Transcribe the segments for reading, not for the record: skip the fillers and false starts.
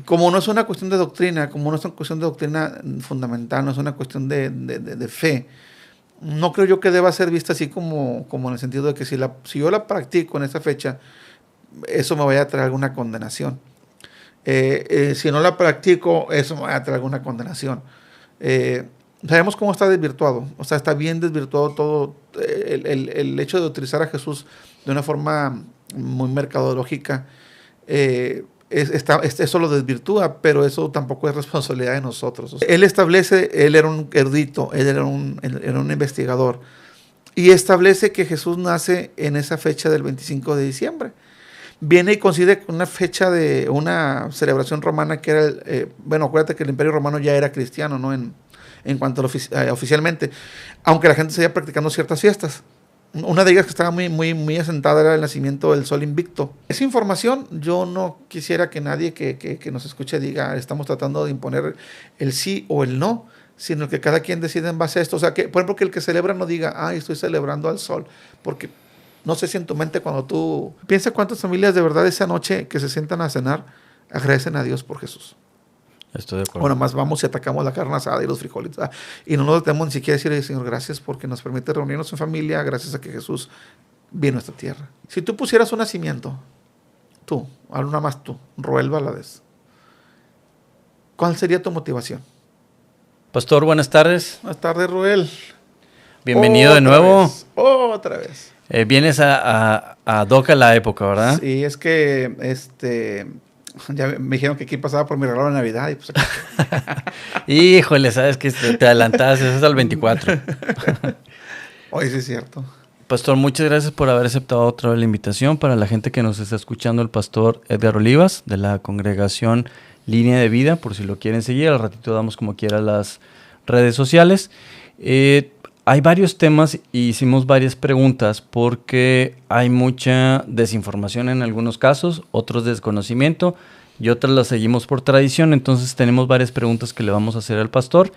Como no es una cuestión de doctrina, como no es una cuestión de doctrina fundamental, no es una cuestión de fe, no creo yo que deba ser vista así como en el sentido de que si yo la practico en esa fecha, eso me vaya a traer alguna condenación. Si no la practico, eso me va a traer alguna condenación. Sabemos cómo está desvirtuado, o sea, está bien desvirtuado todo. El hecho de utilizar a Jesús de una forma muy mercadológica, eso lo desvirtúa, pero eso tampoco es responsabilidad de nosotros. O sea, él era un erudito, era un investigador, y establece que Jesús nace en esa fecha del 25 de diciembre. Viene y coincide con una fecha de una celebración romana que era, bueno, acuérdate que el Imperio Romano ya era cristiano, ¿no? En cuanto a oficialmente, aunque la gente seguía practicando ciertas fiestas. Una de ellas que estaba muy asentada era el nacimiento del sol invicto. Esa información yo no quisiera que nadie que nos escuche diga, estamos tratando de imponer el sí o el no, sino que cada quien decide en base a esto. O sea, que, por ejemplo, que el que celebra no diga, ay, estoy celebrando al sol, porque no sé si en tu mente cuando tú... Piensa cuántas familias de verdad esa noche que se sientan a cenar agradecen a Dios por Jesús. Estoy de acuerdo. Bueno, más vamos y atacamos la carne asada y los frijoles. Y no nos detenemos ni siquiera a decirle, Señor, gracias porque nos permite reunirnos en familia, gracias a que Jesús vino a esta tierra. Si tú pusieras un nacimiento, tú, nada más tú, Roel Valadez, ¿cuál sería tu motivación? Pastor, buenas tardes. Buenas tardes, Roel. Bienvenido de nuevo. Otra vez. Vienes a Doca la época, ¿verdad? Sí, es que ya me dijeron que aquí pasaba por mi regalo de Navidad y pues aquí. Híjole, sabes que te adelantaste, eso es al 24. Hoy sí es cierto. Pastor, muchas gracias por haber aceptado otra vez la invitación. Para la gente que nos está escuchando, el pastor Edgar Olivas, de la congregación Línea de Vida, por si lo quieren seguir, al ratito damos como quiera las redes sociales. Hay varios temas y hicimos varias preguntas porque hay mucha desinformación en algunos casos, otros desconocimiento y otras las seguimos por tradición. Entonces tenemos varias preguntas que le vamos a hacer al pastor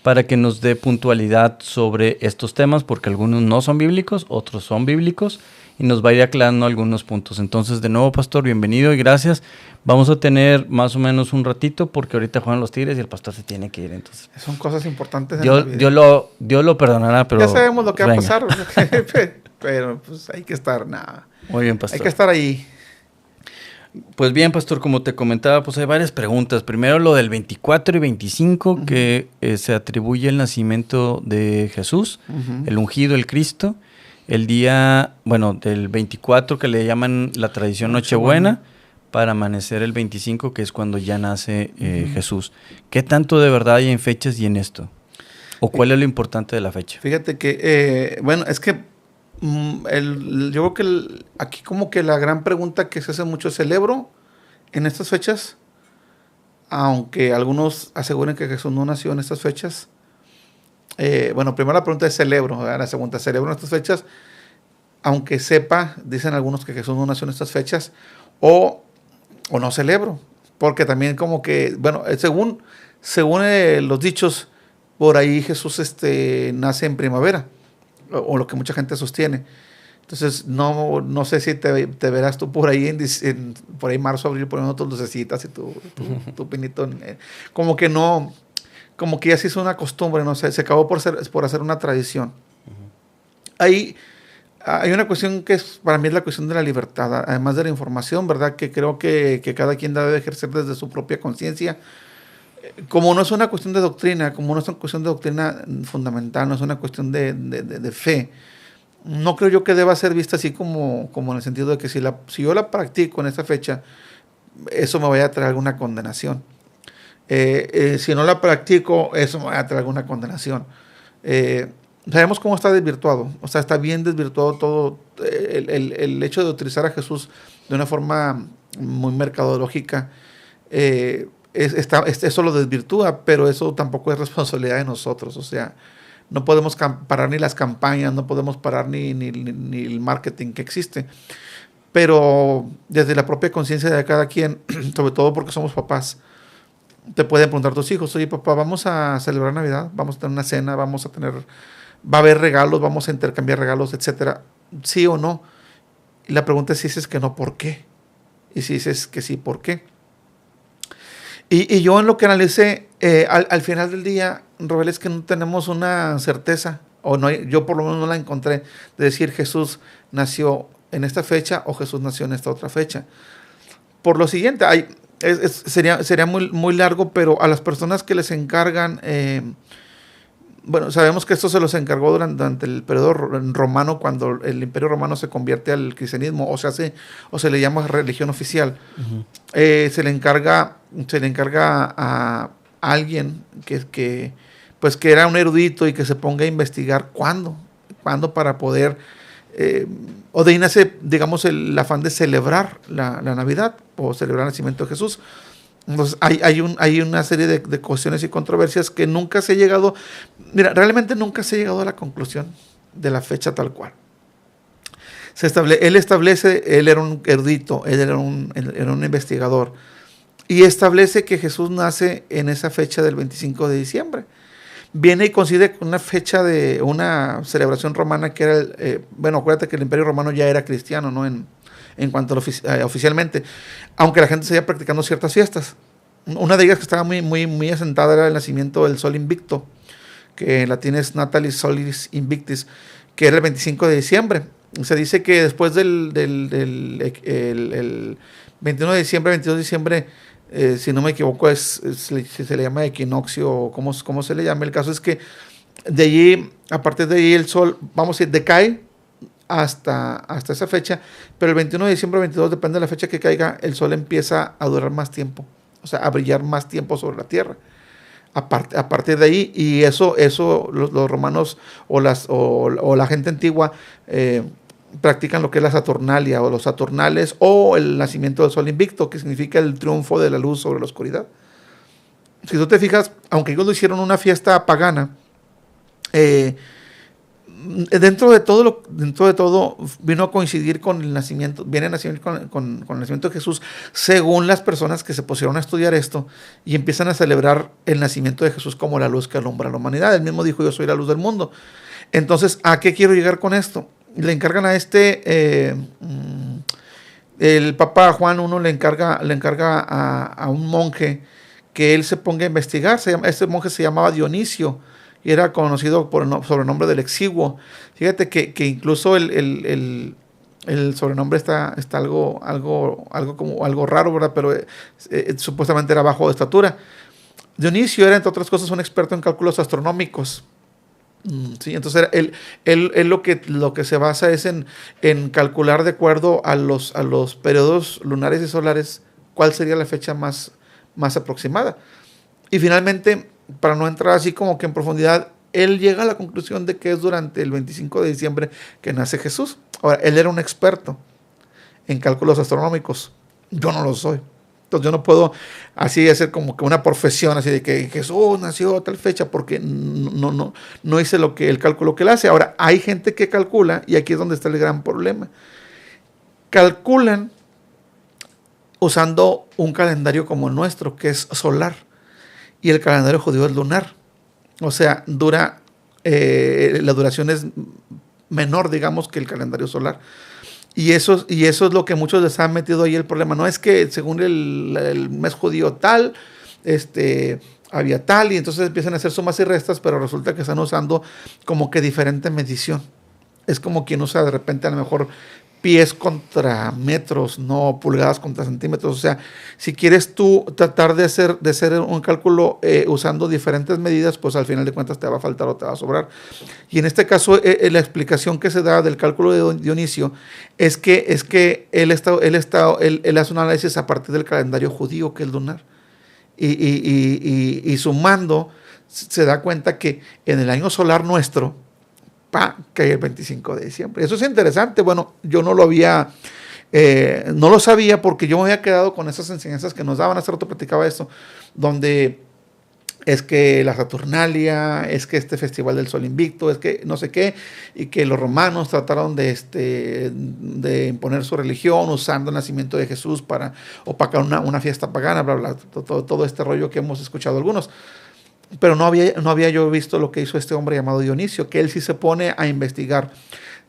para que nos dé puntualidad sobre estos temas, porque algunos no son bíblicos, otros son bíblicos, y nos va a ir aclarando algunos puntos. Entonces, de nuevo, pastor, bienvenido y gracias. Vamos a tener más o menos un ratito, porque ahorita juegan los Tigres y el pastor se tiene que ir. Entonces, son cosas importantes en la vida. Dios lo perdonará, pero... Ya sabemos lo que va a pasar, pero pues hay que estar, Muy bien, pastor. Hay que estar ahí. Pues bien, pastor, como te comentaba, pues hay varias preguntas. Primero lo del 24 y 25, que se atribuye el nacimiento de Jesús, el ungido, el Cristo. El día, del 24 que le llaman la tradición Nochebuena, para amanecer el 25, que es cuando ya nace Jesús. ¿Qué tanto de verdad hay en fechas y en esto? ¿O cuál es lo importante de la fecha? Fíjate que, es que yo creo que aquí como que la gran pregunta que se hace mucho es, ¿celebro en estas fechas? Aunque algunos aseguren que Jesús no nació en estas fechas. Primero la pregunta es ¿celebro? ¿Verdad? La segunda, ¿celebro en estas fechas? Aunque sepa, dicen algunos que Jesús no nació en estas fechas, o no celebro. Porque también como que, según los dichos, por ahí Jesús nace en primavera, o lo que mucha gente sostiene. Entonces, no sé si te verás tú por ahí por ahí marzo, abril, poniendo tus lucecitas y tu pinito. Como que no, como que ya se hizo una costumbre, no sé, se acabó por hacer una tradición. Ahí hay una cuestión que para mí es la cuestión de la libertad, además de la información, ¿verdad? Que creo que cada quien debe ejercer desde su propia conciencia. Como no es una cuestión de doctrina, como no es una cuestión de doctrina fundamental, no es una cuestión de fe, no creo yo que deba ser vista así como en el sentido de que si yo la practico en esta fecha, eso me vaya a traer alguna condenación. Si no la practico, eso me va a traer alguna condenación. Sabemos cómo está desvirtuado, o sea, está bien desvirtuado todo. El hecho de utilizar a Jesús de una forma muy mercadológica, eso lo desvirtúa, pero eso tampoco es responsabilidad de nosotros. O sea, no podemos parar ni las campañas, no podemos parar ni el marketing que existe. Pero desde la propia conciencia de cada quien, sobre todo porque somos papás, te pueden preguntar tus hijos, oye papá, vamos a celebrar Navidad, vamos a tener una cena, va a haber regalos, vamos a intercambiar regalos, etcétera. ¿Sí o no? Y la pregunta es si dices que no, ¿por qué? Y si dices que sí, ¿por qué? Y yo en lo que analicé, al final del día, Robel, es que no tenemos una certeza, o no, yo por lo menos no la encontré, de decir Jesús nació en esta fecha o Jesús nació en esta otra fecha. Por lo siguiente, sería muy, muy largo, pero a las personas que les encargan, bueno, sabemos que esto se los encargó durante el periodo romano, cuando el Imperio Romano se convierte al cristianismo, o se le llama religión oficial. Uh-huh. Se le encarga a alguien pues que era un erudito y que se ponga a investigar cuándo para poder, o de ahí nace, digamos, el afán de celebrar la Navidad o celebrar el nacimiento de Jesús. Entonces hay una serie de cuestiones y controversias que nunca se ha llegado, realmente nunca se ha llegado a la conclusión de la fecha tal cual. Él era un erudito, él era un investigador, y establece que Jesús nace en esa fecha del 25 de diciembre. Viene y coincide con una fecha de una celebración romana que era, bueno, acuérdate que el Imperio Romano ya era cristiano, ¿no? En cuanto a oficialmente, aunque la gente seguía practicando ciertas fiestas. Una de ellas que estaba muy, muy, muy asentada era el nacimiento del Sol Invicto, que en latín es Natalis Solis Invictis, que era el 25 de diciembre. Se dice que después del 21 de diciembre, 22 de diciembre, si no me equivoco, se le llama equinoccio, o cómo se le llama. El caso es que de allí, a partir de allí, el Sol, vamos a decir, decae hasta esa fecha, pero el 21 de diciembre, 22, depende de la fecha que caiga, el Sol empieza a durar más tiempo, o sea, a brillar más tiempo sobre la Tierra. A partir de ahí, y eso los romanos o la gente antigua practican lo que es la Saturnalia o los Saturnales, o el nacimiento del Sol Invicto, que significa el triunfo de la luz sobre la oscuridad. Si tú te fijas, aunque ellos lo hicieron una fiesta pagana, dentro de todo vino a coincidir con el nacimiento, viene a nacer con el nacimiento de Jesús, según las personas que se pusieron a estudiar esto y empiezan a celebrar el nacimiento de Jesús como la luz que alumbra a la humanidad. Él mismo dijo: yo soy la luz del mundo. Entonces, ¿a qué quiero llegar con esto? Le encargan a el Papa Juan I le encarga a un monje que él se ponga a investigar. Este monje se llamaba Dionisio y era conocido por el sobrenombre del Exiguo. Fíjate que incluso el sobrenombre está algo raro, ¿verdad? Pero supuestamente era bajo de estatura. Dionisio era, entre otras cosas, un experto en cálculos astronómicos. Sí, entonces él lo que se basa es en calcular de acuerdo a los periodos lunares y solares cuál sería la fecha más aproximada. Y finalmente, para no entrar así como que en profundidad, él llega a la conclusión de que es durante el 25 de diciembre que nace Jesús. Ahora, él era un experto en cálculos astronómicos. Yo no lo soy. Entonces yo no puedo así hacer como que una profesión así de que Jesús nació a tal fecha, porque no hice el cálculo que él hace. Ahora, hay gente que calcula, y aquí es donde está el gran problema. Calculan usando un calendario como el nuestro, que es solar, y el calendario judío es lunar. O sea, la duración es menor, digamos, que el calendario solar. Y eso es lo que muchos les han metido ahí el problema. No es que según el mes judío tal, había tal, y entonces empiezan a hacer sumas y restas, pero resulta que están usando como que diferente medición. Es como quien usa de repente a lo mejor pies contra metros, no pulgadas contra centímetros. O sea, si quieres tú tratar de hacer un cálculo usando diferentes medidas, pues al final de cuentas te va a faltar o te va a sobrar. Y en este caso, la explicación que se da del cálculo de Dionisio es que él hace un análisis a partir del calendario judío, que es lunar. Y sumando, se da cuenta que en el año solar nuestro, cae el 25 de diciembre. Eso es interesante. Bueno, yo no lo sabía, porque yo me había quedado con esas enseñanzas que nos daban. Hace rato platicaba esto, donde es que la Saturnalia, es que este festival del Sol Invicto, es que no sé qué, y que los romanos trataron de imponer su religión usando el nacimiento de Jesús para opacar una fiesta pagana, bla, bla, todo este rollo que hemos escuchado algunos. Pero no había yo visto lo que hizo este hombre llamado Dionisio, que él sí se pone a investigar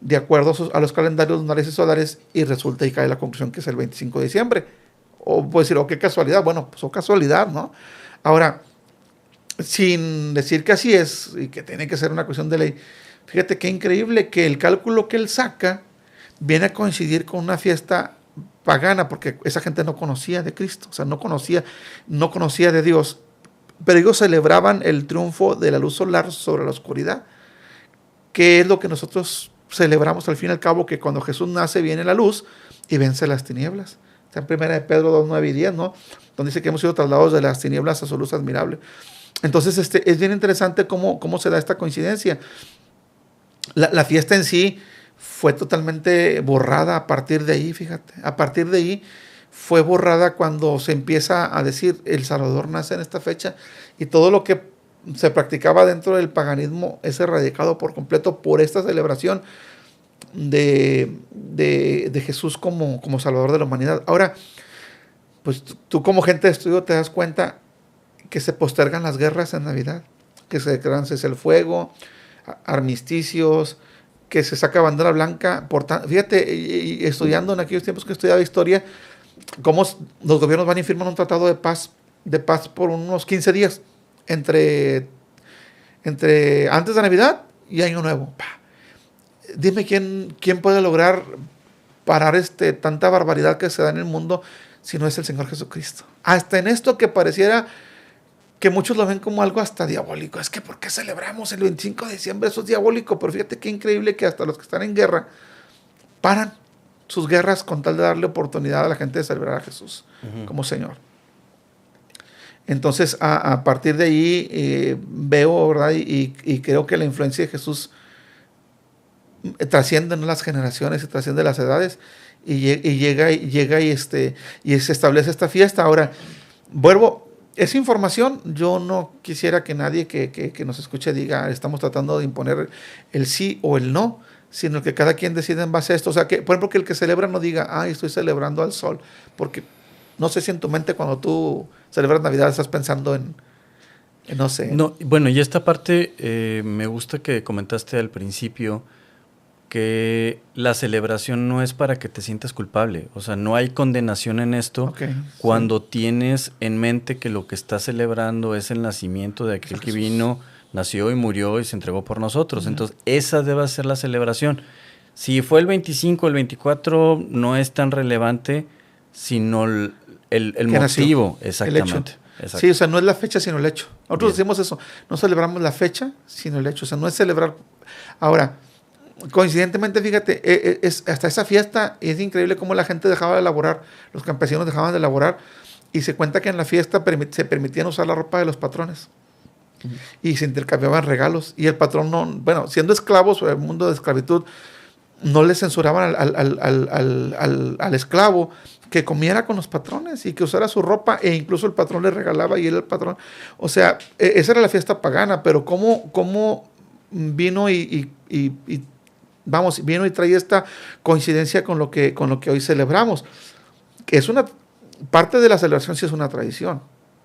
de acuerdo a los calendarios lunares y solares, y resulta y cae la conclusión que es el 25 de diciembre. O puedes decir, oh, qué casualidad. Bueno, pues, oh, casualidad, ¿no? Ahora, sin decir que así es y que tiene que ser una cuestión de ley, fíjate qué increíble que el cálculo que él saca viene a coincidir con una fiesta pagana, porque esa gente no conocía de Cristo, o sea, no conocía de Dios, pero ellos celebraban el triunfo de la luz solar sobre la oscuridad, que es lo que nosotros celebramos al fin y al cabo, que cuando Jesús nace viene la luz y vence las tinieblas. Está en 1 de Pedro 2, 9 y 10, ¿no? Donde dice que hemos sido trasladados de las tinieblas a su luz admirable. Entonces, es bien interesante cómo se da esta coincidencia. La fiesta en sí fue totalmente borrada a partir de ahí, fíjate. A partir de ahí fue borrada cuando se empieza a decir el Salvador nace en esta fecha, y todo lo que se practicaba dentro del paganismo es erradicado por completo por esta celebración de Jesús como Salvador de la humanidad. Ahora, pues tú como gente de estudio te das cuenta que se postergan las guerras en Navidad, que se declaran cese el fuego, armisticios, que se saca bandera blanca. Fíjate, y estudiando en aquellos tiempos que estudiaba historia, cómo los gobiernos van y firman un tratado de paz por unos 15 días entre antes de Navidad y Año Nuevo. Dime quién puede lograr parar tanta barbaridad que se da en el mundo si no es el Señor Jesucristo. Hasta en esto que pareciera que muchos lo ven como algo hasta diabólico. Es que ¿por qué celebramos el 25 de diciembre? Eso es diabólico. Pero fíjate qué increíble que hasta los que están en guerra paran sus guerras con tal de darle oportunidad a la gente de celebrar a Jesús como Señor. Entonces, a partir de ahí veo, ¿verdad? Y creo que la influencia de Jesús trasciende, ¿no?, las generaciones y trasciende las edades, y llega y se establece esta fiesta. Ahora, vuelvo, esa información, yo no quisiera que nadie que nos escuche diga, estamos tratando de imponer el sí o el no, sino que cada quien decida en base a esto. O sea, que, por ejemplo, que el que celebra no diga, ay, estoy celebrando al sol, porque no sé si en tu mente cuando tú celebras Navidad estás pensando en no sé. No, bueno, y esta parte me gusta que comentaste al principio que la celebración no es para que te sientas culpable. O sea, no hay condenación en esto cuando tienes en mente que lo que estás celebrando es el nacimiento de aquel que vino, nació y murió y se entregó por nosotros. Entonces, esa debe ser la celebración. Si fue el 25, el 24, no es tan relevante, sino el motivo. Exactamente. El hecho. Sí, o sea, no es la fecha, sino el hecho. Nosotros decimos eso. No celebramos la fecha, sino el hecho. O sea, no es celebrar. Ahora, coincidentemente, fíjate, hasta esa fiesta es increíble cómo la gente dejaba de elaborar, los campesinos dejaban de elaborar, y se cuenta que en la fiesta se permitían usar la ropa de los patrones. Y se intercambiaban regalos. Y el patrón, no, bueno, siendo esclavos o el mundo de esclavitud, no le censuraban al esclavo que comiera con los patrones y que usara su ropa, e incluso el patrón le regalaba y él el patrón. O sea, esa era la fiesta pagana, pero cómo vino vino y trae esta coincidencia con lo que hoy celebramos, que es una parte de la celebración, sí es una tradición.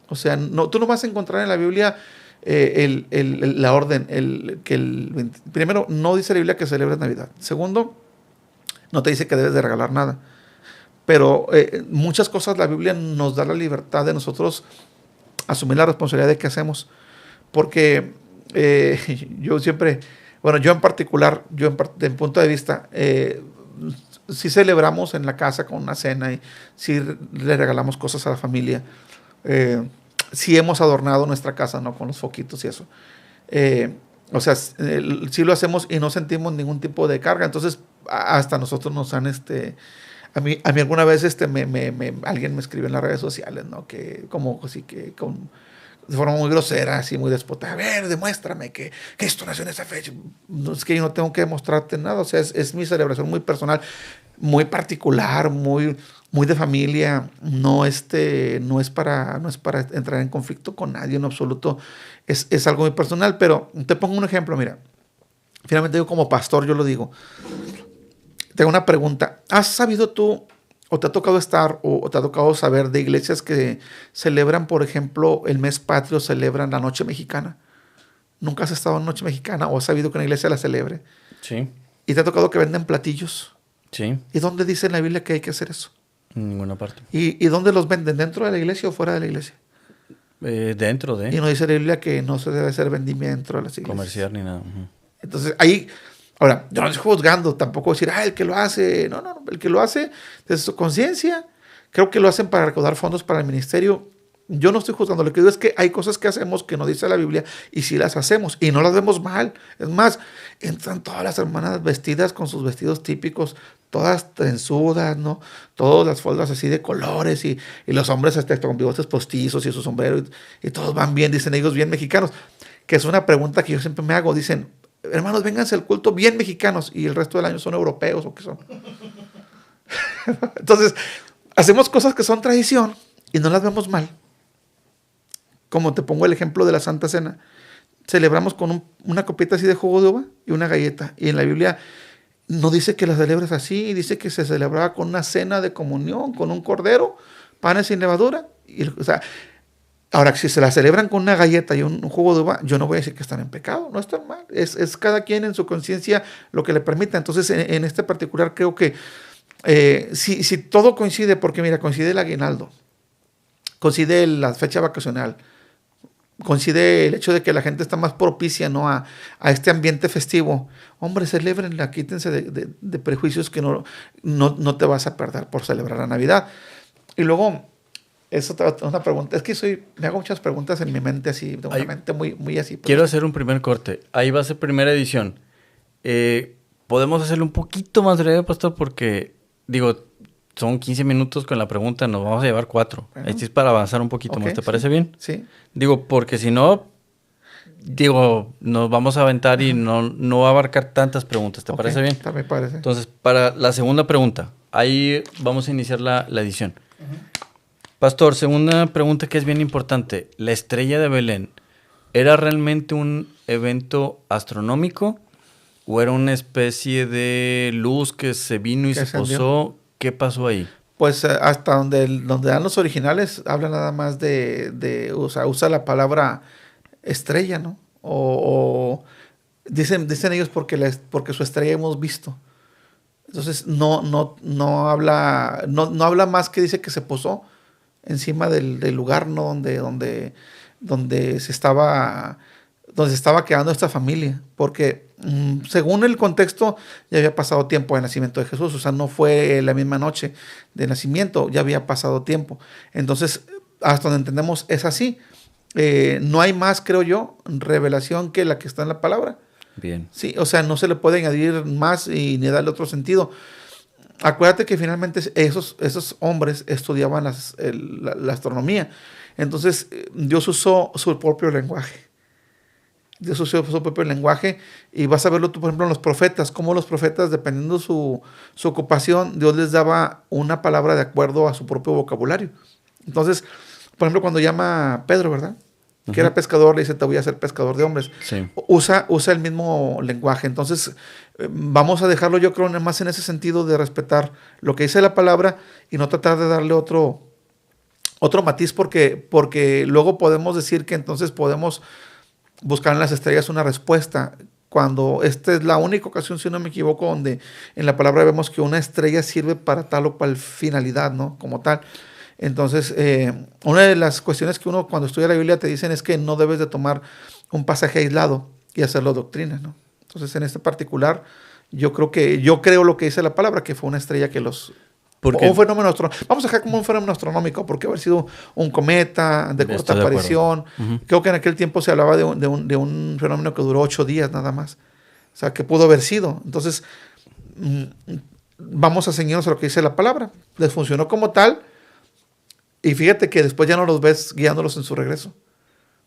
O sea, tú no vas a encontrar en la Biblia la orden, primero, no dice la Biblia que celebres Navidad. Segundo, no te dice que debes de regalar nada. Pero muchas cosas la Biblia nos da la libertad de nosotros asumir la responsabilidad de qué hacemos. Porque yo siempre, bueno, yo en particular, de mi punto de vista, sí celebramos en la casa con una cena y sí le regalamos cosas a la familia. Sí hemos adornado nuestra casa, ¿no?, con los foquitos y eso. O sea, sí lo hacemos y no sentimos ningún tipo de carga. Entonces, hasta nosotros nos han, a mí alguna vez alguien me escribe en las redes sociales, ¿no?, que como así que de forma muy grosera, así muy déspota, a ver, demuéstrame que esto nació en esa fecha. No, es que yo no tengo que demostrarte nada. O sea, es mi celebración muy personal, muy particular, muy de familia. No es para entrar en conflicto con nadie en absoluto. Es algo muy personal. Pero te pongo un ejemplo, mira. Finalmente yo como pastor, yo lo digo. Tengo una pregunta. ¿Has sabido tú, o te ha tocado estar, o te ha tocado saber de iglesias que celebran, por ejemplo, el mes patrio, celebran la noche mexicana? ¿Nunca has estado en noche mexicana o has sabido que una iglesia la celebre? Sí. ¿Y te ha tocado que venden platillos? Sí. ¿Y dónde dice en la Biblia que hay que hacer eso? En ninguna parte. ¿Y dónde los venden? ¿Dentro de la iglesia o fuera de la iglesia? Dentro de. Y no dice la Biblia que no se debe hacer vendimia dentro de las iglesias. Comerciar ni nada. Uh-huh. Entonces, ahí, ahora, yo no estoy juzgando, tampoco decir, el que lo hace. No, el que lo hace desde su conciencia. Creo que lo hacen para recaudar fondos para el ministerio. Yo no estoy juzgando, lo que digo es que hay cosas que hacemos que no dice la Biblia y sí las hacemos y no las vemos mal. Es más, entran todas las hermanas vestidas con sus vestidos típicos, todas trenzudas, ¿no? Todas las faldas así de colores y los hombres con bigotes postizos y su sombrero y todos van bien, dicen ellos, bien mexicanos, que es una pregunta que yo siempre me hago. Dicen, hermanos, vénganse al culto bien mexicanos y el resto del año son europeos o qué son. Entonces, hacemos cosas que son tradición y no las vemos mal. Como te pongo el ejemplo de la Santa Cena. Celebramos con una copita así de jugo de uva y una galleta. Y en la Biblia no dice que la celebres así, dice que se celebraba con una cena de comunión, con un cordero, panes sin levadura. O sea, ahora, si se la celebran con una galleta y un jugo de uva, yo no voy a decir que están en pecado, no están mal. Es cada quien en su conciencia lo que le permita. Entonces, en este particular creo que si todo coincide, porque mira, coincide el aguinaldo, coincide la fecha vacacional, coincide el hecho de que la gente está más propicia, ¿no? a este ambiente festivo. Hombre, celebrenla, quítense de prejuicios que no te vas a perder por celebrar la Navidad. Y luego, es una pregunta. Es que me hago muchas preguntas en mi mente así, de una mente muy, muy así. Quiero hacer un primer corte. Ahí va a ser primera edición. Podemos hacerlo un poquito más breve, pastor, porque, son 15 minutos con la pregunta, nos vamos a llevar 4. Bueno. Este es para avanzar un poquito más. ¿Te parece bien? Sí. Porque si no, nos vamos a aventar y no va a abarcar tantas preguntas. ¿Te parece bien? Me parece. Entonces, para la segunda pregunta, ahí vamos a iniciar la edición. Pastor, segunda pregunta que es bien importante. ¿La estrella de Belén era realmente un evento astronómico o era una especie de luz que se vino y se posó? ¿Qué pasó ahí? Pues hasta donde dan los originales, habla nada más usa la palabra estrella, ¿no? O dicen ellos porque su estrella hemos visto. Entonces no habla más que dice que se posó encima del lugar, ¿no? donde se estaba quedando esta familia, porque según el contexto ya había pasado tiempo de nacimiento de Jesús, o sea, no fue la misma noche de nacimiento, ya había pasado tiempo. Entonces, hasta donde entendemos es así. No hay más, creo yo, revelación que la que está en la palabra. Bien. Sí, o sea, no se le puede añadir más y ni darle otro sentido. Acuérdate que finalmente esos hombres estudiaban la astronomía. Entonces, Dios usó su propio lenguaje. Dios usó su propio lenguaje y vas a verlo tú, por ejemplo, en los profetas, cómo los profetas, dependiendo su ocupación, Dios les daba una palabra de acuerdo a su propio vocabulario. Entonces, por ejemplo, cuando llama a Pedro, ¿verdad? Uh-huh. Que era pescador, le dice, te voy a hacer pescador de hombres. Sí. Usa el mismo lenguaje. Entonces, vamos a dejarlo, yo creo, más en ese sentido de respetar lo que dice la palabra y no tratar de darle otro matiz, porque luego podemos decir que entonces podemos buscar en las estrellas una respuesta, cuando esta es la única ocasión, si no me equivoco, donde en la palabra vemos que una estrella sirve para tal o cual finalidad, ¿no? Como tal. Entonces, una de las cuestiones que uno cuando estudia la Biblia te dicen es que no debes de tomar un pasaje aislado y hacerlo doctrina, ¿no? Entonces, en este particular, yo creo lo que dice la palabra, que fue una estrella que un fenómeno astronómico. Vamos a dejar como un fenómeno astronómico, porque haber sido un cometa de corta aparición. Uh-huh. Creo que en aquel tiempo se hablaba de un fenómeno que duró 8 días nada más. O sea, que pudo haber sido. Entonces, vamos a ceñirnos a lo que dice la palabra. Les funcionó como tal, y fíjate que después ya no los ves guiándolos en su regreso.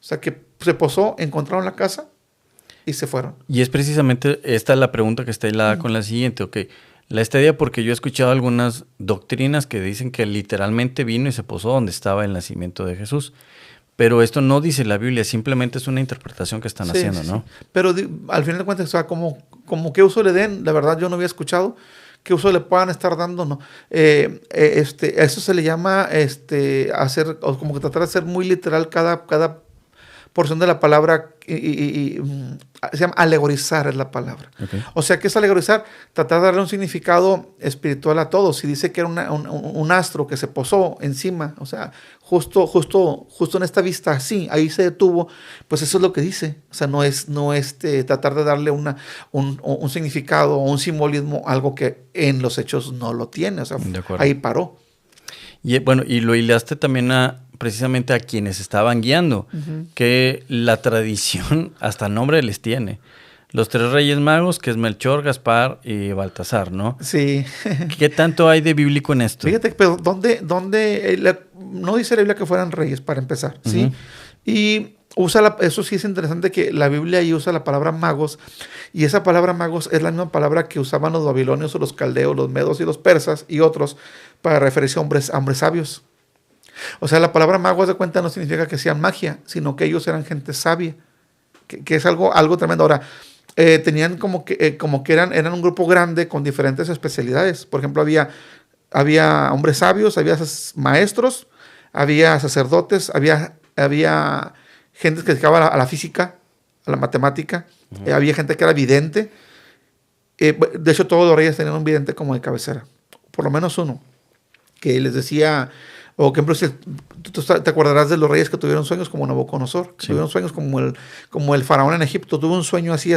O sea, que se posó, encontraron la casa y se fueron. Y es precisamente esta la pregunta que está hilada con la siguiente, ok. La estrella, porque yo he escuchado algunas doctrinas que dicen que literalmente vino y se posó donde estaba el nacimiento de Jesús. Pero esto no dice la Biblia, simplemente es una interpretación que están haciendo, ¿no? Sí. Pero al final de cuentas, o sea, como qué uso le den, la verdad yo no había escuchado qué uso le puedan estar dando, ¿no? Eso se le llama hacer, o como que tratar de hacer muy literal cada porción de la palabra se llama alegorizar es la palabra. Okay. O sea, ¿qué es alegorizar? Tratar de darle un significado espiritual a todo. Si dice que era un astro que se posó encima, o sea, justo en esta vista así, ahí se detuvo, pues eso es lo que dice. O sea, no es tratar de darle un significado o un simbolismo, algo que en los hechos no lo tiene. O sea, ahí paró. Y bueno, y lo hilaste también precisamente a quienes estaban guiando, que la tradición hasta nombre les tiene. Los tres reyes magos, que es Melchor, Gaspar y Baltasar, ¿no? Sí. ¿Qué tanto hay de bíblico en esto? Fíjate, pero ¿dónde no dice la Biblia que fueran reyes, para empezar, ¿sí? Y eso sí es interesante, que la Biblia ahí usa la palabra magos, y esa palabra magos es la misma palabra que usaban los babilonios o los caldeos, los medos y los persas y otros para referirse a hombres sabios. O sea, la palabra magos, de cuenta, no significa que sean magia, sino que ellos eran gente sabia, que es algo tremendo. Ahora, tenían como que eran un grupo grande con diferentes especialidades. Por ejemplo, había hombres sabios, había maestros, había sacerdotes, había gente que se dedicaba a la física, a la matemática, había gente que era vidente. De hecho, todos los reyes tenían un vidente como de cabecera, por lo menos uno, que les decía, o que por ejemplo, tú te acordarás de los reyes que tuvieron sueños como Nabucodonosor, que tuvieron sueños como el faraón en Egipto, tuvo un sueño así,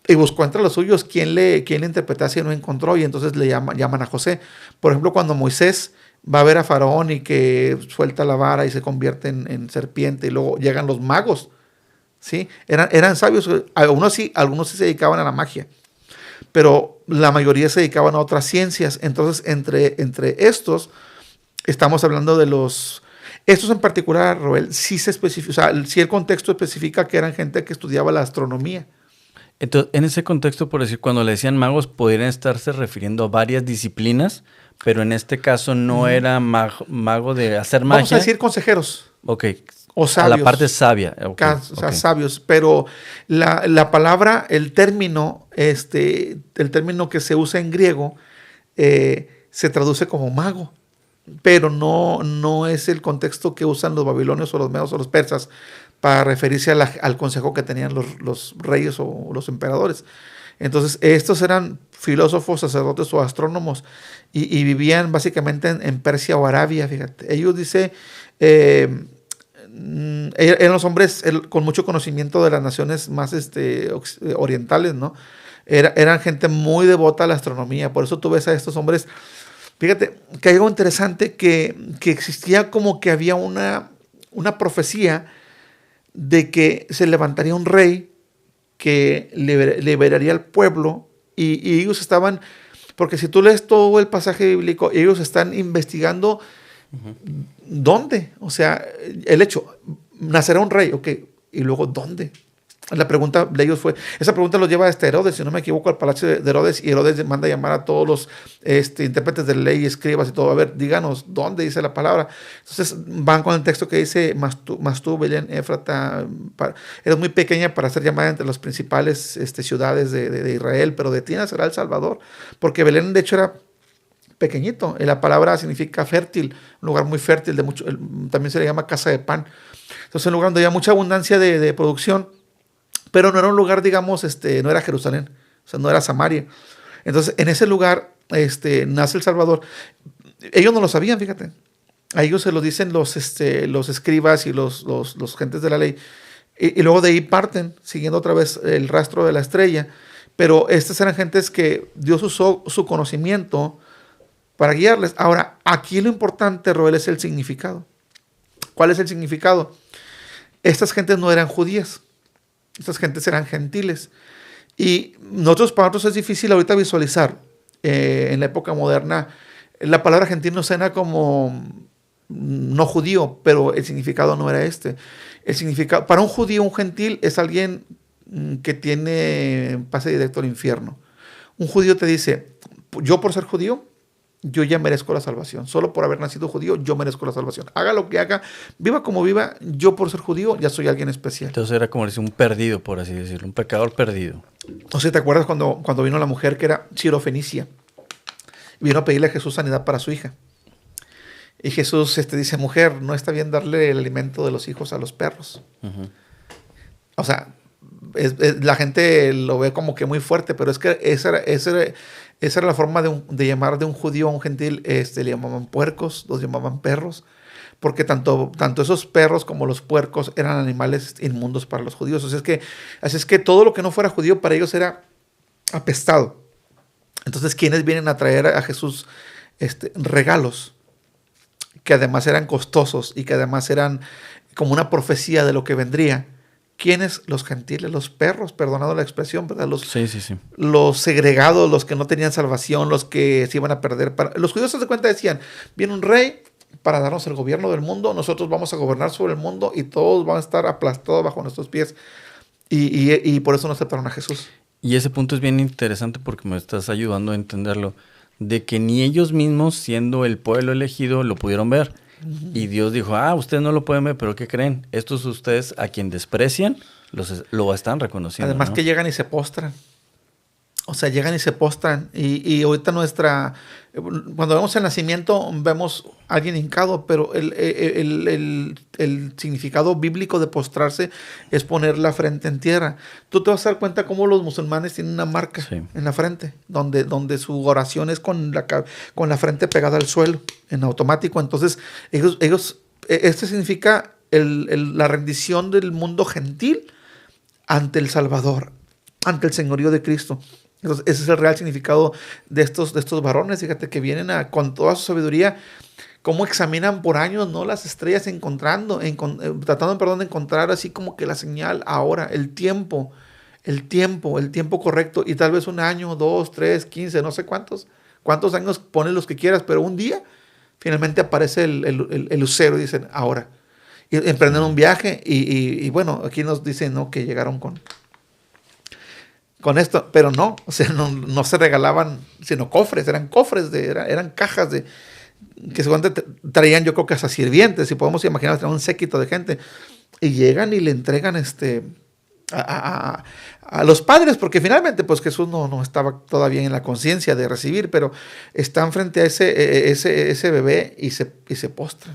y buscó entre los suyos quién le interpretase y no encontró, y entonces le llaman a José. Por ejemplo, cuando Moisés va a ver a Faraón y que suelta la vara y se convierte en serpiente, y luego llegan los magos, ¿sí? Eran sabios, algunos sí se dedicaban a la magia, pero la mayoría se dedicaban a otras ciencias. Entonces, entre estos, estamos hablando de estos en particular, Roel, sí se especifica, o sea, sí el contexto especifica que eran gente que estudiaba la astronomía. Entonces, en ese contexto, por decir, cuando le decían magos, podrían estarse refiriendo a varias disciplinas, pero en este caso no era mago de hacer magia. Vamos a decir consejeros. Ok. O sabios. A la parte sabia. Okay. O sea, sabios. Pero la palabra, el término que se usa en griego, se traduce como mago. Pero no es el contexto que usan los babilonios o los medos o los persas para referirse al consejo que tenían los reyes o los emperadores. Entonces, estos eran filósofos, sacerdotes o astrónomos, y vivían básicamente en Persia o Arabia, fíjate. Ellos eran los hombres con mucho conocimiento de las naciones más orientales, ¿no? Eran gente muy devota a la astronomía. Por eso tú ves a estos hombres. Fíjate que hay algo interesante, que existía, como que había una profecía de que se levantaría un rey que liberaría al pueblo, y ellos estaban, porque si tú lees todo el pasaje bíblico, ellos están investigando dónde, o sea, el hecho, nacerá un rey, ok, y luego ¿dónde? La pregunta de ellos esa pregunta los lleva hasta Herodes, si no me equivoco, al palacio de Herodes, y Herodes manda a llamar a todos los intérpretes de la ley, escribas y todo, a ver, díganos dónde dice la palabra. Entonces van con el texto que dice, mas tú, Belén Éfrata, eres muy pequeña para ser llamada entre las principales ciudades de Israel, pero de ti nacerá el Salvador, porque Belén de hecho era pequeñito, la palabra significa fértil, un lugar muy fértil, también se le llama casa de pan. Entonces un lugar donde había mucha abundancia de producción, pero no era un lugar, digamos, no era Jerusalén, o sea, no era Samaria. Entonces, en ese lugar nace el Salvador. Ellos no lo sabían, fíjate. A ellos se lo dicen los escribas y los gentes de la ley. Y luego de ahí parten, siguiendo otra vez el rastro de la estrella. Pero estas eran gentes que Dios usó su conocimiento para guiarles. Ahora, aquí lo importante, Roel, es el significado. ¿Cuál es el significado? Estas gentes no eran judías. Estas gentes eran gentiles. Y para nosotros es difícil ahorita visualizar, en la época moderna, la palabra gentil nos suena como no judío, pero el significado no era este. El significado, para un judío, un gentil es alguien que tiene pase directo al infierno. Un judío te dice, yo por ser judío, yo ya merezco la salvación. Solo por haber nacido judío, yo merezco la salvación. Haga lo que haga, viva como viva, yo por ser judío ya soy alguien especial. Entonces era como decir un perdido, por así decirlo, un pecador perdido. No sé, ¿te acuerdas cuando vino la mujer que era sirofenicia? Vino a pedirle a Jesús sanidad para su hija. Y Jesús dice, mujer, no está bien darle el alimento de los hijos a los perros. Ujú. O sea, la gente lo ve como que muy fuerte, pero es que esa era la forma de llamar de un judío a un gentil. Le llamaban puercos, los llamaban perros, porque tanto esos perros como los puercos eran animales inmundos para los judíos. Así es que todo lo que no fuera judío para ellos era apestado. Entonces, ¿quiénes vienen a traer a Jesús regalos que además eran costosos y que además eran como una profecía de lo que vendría? ¿Quiénes? Los gentiles, los perros, perdonado la expresión, ¿verdad? Sí, sí, sí. Los segregados, los que no tenían salvación, los que se iban a perder. Los judíos se cuenta decían, viene un rey para darnos el gobierno del mundo, nosotros vamos a gobernar sobre el mundo y todos van a estar aplastados bajo nuestros pies. Y por eso no aceptaron a Jesús. Y ese punto es bien interesante porque me estás ayudando a entenderlo, de que ni ellos mismos, siendo el pueblo elegido, lo pudieron ver. Y Dios dijo, ustedes no lo pueden ver, pero ¿qué creen? Estos ustedes a quien desprecian, lo están reconociendo. Además, ¿no? que llegan y se postran. O sea, llegan y se postran. Y ahorita cuando vemos el nacimiento, vemos a alguien hincado, pero el significado bíblico de postrarse es poner la frente en tierra. Tú te vas a dar cuenta cómo los musulmanes tienen una marca en la frente, donde su oración es con la frente pegada al suelo, en automático. Entonces, este significa la rendición del mundo gentil ante el Salvador, ante el señorío de Cristo. Entonces, ese es el real significado de estos varones. Fíjate que vienen con toda su sabiduría, cómo examinan por años, ¿no?, las estrellas, tratando de encontrar así como que la señal ahora, el tiempo correcto, y tal vez 1 año, 2, 3, 15, no sé cuántos años, pones los que quieras, pero un día finalmente aparece el lucero y dicen, ahora. Y emprenden un viaje y bueno, aquí nos dicen, ¿no?, que llegaron con esto, pero no, o sea, no se regalaban, sino cofres, eran cofres, eran cajas que seguramente traían, yo creo que hasta sirvientes, si podemos imaginar, un séquito de gente, y llegan y le entregan a los padres, porque finalmente pues Jesús no estaba todavía en la conciencia de recibir, pero están frente a ese bebé y se postran.